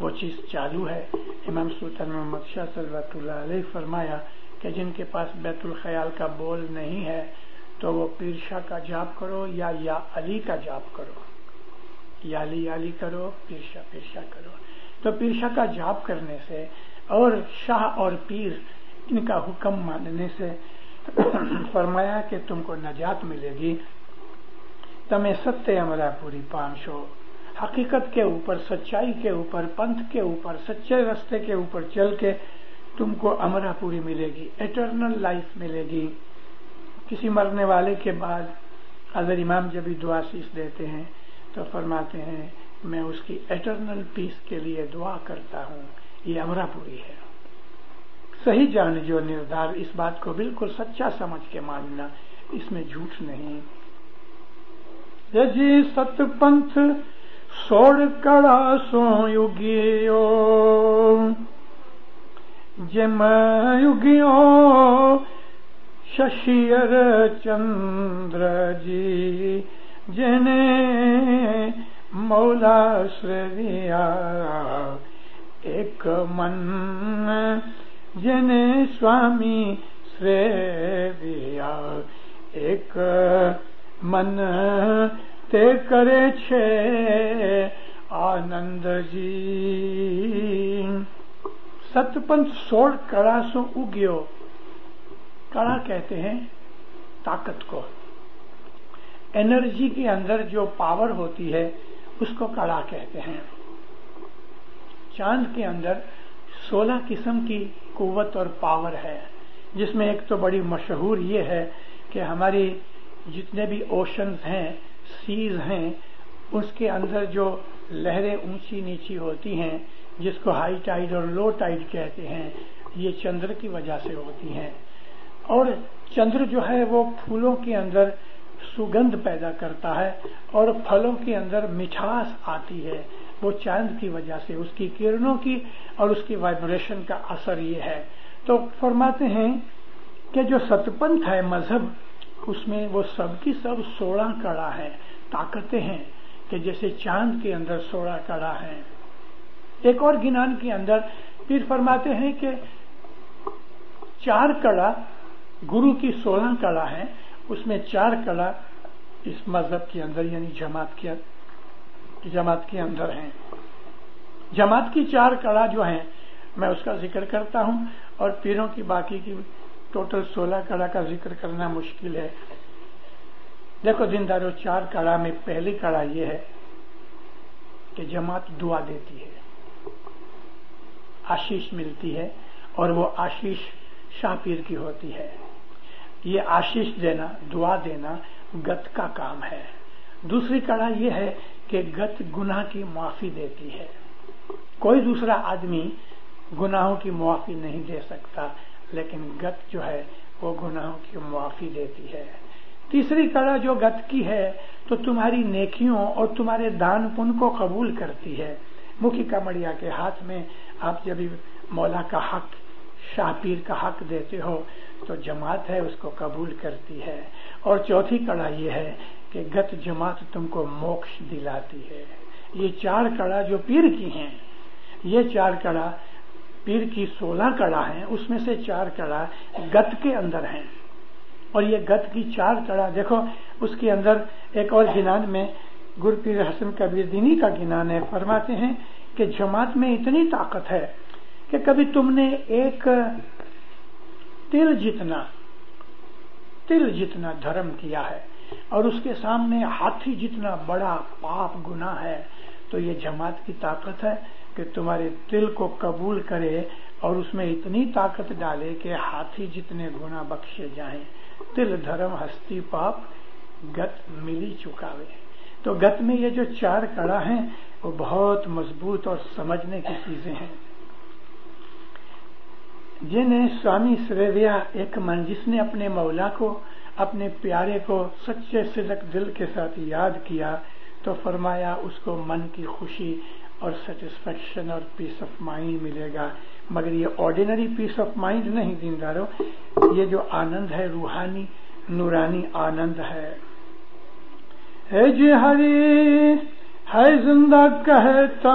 وہ چیز چالو ہے. امام سلطان محمد شاہ صلوات اللہ علیہ فرمایا کہ جن کے پاس بیت الخیال کا بول نہیں ہے تو وہ پیر شاہ کا جاپ کرو یا علی کا جاپ کرو، یا علی کرو، پیر شاہ کرو. تو پیر شاہ کا جاپ کرنے سے اور شاہ اور پیر ان کا حکم ماننے سے فرمایا کہ تم کو نجات ملے گی. تمہیں ستیہ امرا پوری پانچو، حقیقت کے اوپر، سچائی کے اوپر، پنتھ کے اوپر، سچے راستے کے اوپر چل کے تم کو امرا پوری ملے گی، ایٹرنل لائف ملے گی. کسی مرنے والے کے بعد حضرت امام جب بھی دعا شیش دیتے ہیں تو فرماتے ہیں میں اس کی ایٹرنل پیس کے لیے دعا کرتا ہوں. یہ امرا پوری ہے. صحیح جان جو نردار، اس بات کو بالکل سچا سمجھ کے ماننا، اس میں جھوٹ نہیں. جی ست پنتھ سوڑ کڑا سو یوگیو، جم یوگیو ششیر چندر جی جنے مولا شریا ایک من جنے سوامی شریا ایک من تے کرے چھے آنند جی. ست پنتھ سوڑ کڑا سو اگیو. کڑا کہتے ہیں طاقت کو، انرجی کے اندر جو پاور ہوتی ہے اس کو کڑا کہتے ہیں. چاند کے اندر 16 قسم کی قوت اور پاور ہے، جس میں ایک تو بڑی مشہور یہ ہے کہ ہماری جتنے بھی اوشنز ہیں، سیز ہیں، اس کے اندر جو لہریں اونچی نیچی ہوتی ہیں جس کو ہائی ٹائیڈ اور لو ٹائیڈ کہتے ہیں، یہ چندر کی وجہ سے ہوتی ہیں. اور چندر جو ہے وہ پھولوں کے اندر سگندھ پیدا کرتا ہے اور پھلوں کے اندر مٹھاس آتی ہے، وہ چاند کی وجہ سے، اس کی کرنوں کی اور اس کی وائبریشن کا اثر یہ ہے. تو فرماتے ہیں کہ جو ستپنتھ ہے مذہب، اس میں وہ سب کی سب 16 کڑا ہیں، طاقتیں ہیں کہ جیسے چاند کے اندر 16 کڑا ہیں. ایک اور گنان کے اندر پھر فرماتے ہیں کہ 4 کڑا گرو کی 16 کڑا ہیں، اس میں 4 کڑا اس مذہب کے اندر یعنی جماعت کے اندر ہیں. جماعت کی 4 کڑا جو ہیں میں اس کا ذکر کرتا ہوں، اور پیروں کی باقی کی ٹوٹل 16 کڑا کا ذکر کرنا مشکل ہے. دیکھو دیندارو، 4 کڑا میں پہلی کڑا یہ ہے کہ جماعت دعا دیتی ہے، آشیش ملتی ہے، اور وہ آشیش شاہ پیر کی ہوتی ہے. یہ آشیش دینا، دعا دینا گت کا کام ہے. دوسری کڑا یہ ہے کہ گت گناہ کی معافی دیتی ہے. کوئی دوسرا آدمی گناہوں کی معافی نہیں دے سکتا، لیکن گت جو ہے وہ گناہوں کی معافی دیتی ہے. تیسری کڑا جو گت کی ہے تو تمہاری نیکیوں اور تمہارے دان پن کو قبول کرتی ہے. مکھی کمڑیا کے ہاتھ میں آپ جب مولا کا حق، شاہ پیر کا حق دیتے ہو تو جماعت ہے اس کو قبول کرتی ہے. اور چوتھی کڑا یہ ہے کہ گت جماعت تم کو موکش دلاتی ہے. یہ 4 کڑا جو پیر کی ہیں، یہ 4 کڑا پیر کی 16 کڑا ہیں، اس میں سے 4 کڑا گت کے اندر ہیں. اور یہ گت کی 4 کڑا دیکھو اس کے اندر ایک اور گنان میں گر پیر حسن کبیر دینی کا گنان ہے. فرماتے ہیں کہ جماعت میں اتنی طاقت ہے کہ کبھی تم نے ایک تل جتنا دھرم کیا ہے اور اس کے سامنے ہاتھی جتنا بڑا پاپ گناہ ہے، تو یہ جماعت کی طاقت ہے کہ تمہارے دل کو قبول کرے اور اس میں اتنی طاقت ڈالے کہ ہاتھی جتنے گناہ بخشے جائیں. تل دھرم ہستی پاپ گت ملی چکاوے. تو گت میں یہ جو 4 کڑا ہیں وہ بہت مضبوط اور سمجھنے کی چیزیں ہیں. جنہیں سوامی سریویا ایک من، جس نے اپنے مولا کو، اپنے پیارے کو سچے صدق دل کے ساتھ یاد کیا تو فرمایا اس کو من کی خوشی اور سیٹسفیکشن اور پیس آف مائنڈ ملے گا. مگر یہ آرڈینری پیس آف مائنڈ نہیں دیندارو، یہ جو آنند ہے روحانی نورانی آنند ہے. ہے جی ہری ہے زندہ کہتا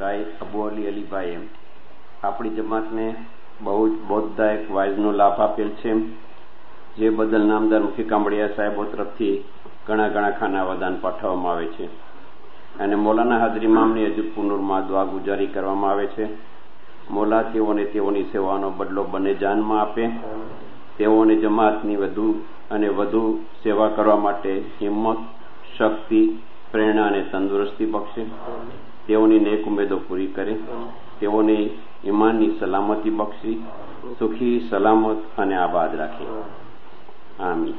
રાય અબુ અલી અલીભાઈએ આપણી જમાતને બહુ જ બોધદાયક વાઇઝનો લાભ આપેલ છે, જે બદલ નામદાર મુખી કામડિયા સાહેબો તરફથી ઘણા ઘણા ખાના વદાન પાઠવવામાં આવે છે અને મૌલાના હાજર ઇમામની હજુ પુનરમાં દુઆ ગુજારી કરવામાં આવે છે। મૌલા તેઓને તેઓની સેવાનો બદલો બંને જાનમાં આપે, તેઓને જમાતની વધુ અને વધુ સેવા કરવા માટે હિંમત, શક્તિ, પ્રેરણા અને તંદુરસ્તી બક્ષે, તેઓની નેક ઉમેદો પૂરી કરે, તેઓને ઈમાનની સલામતી બક્ષી, સુખી સલામત અને આબાદ રાખે। આમીન।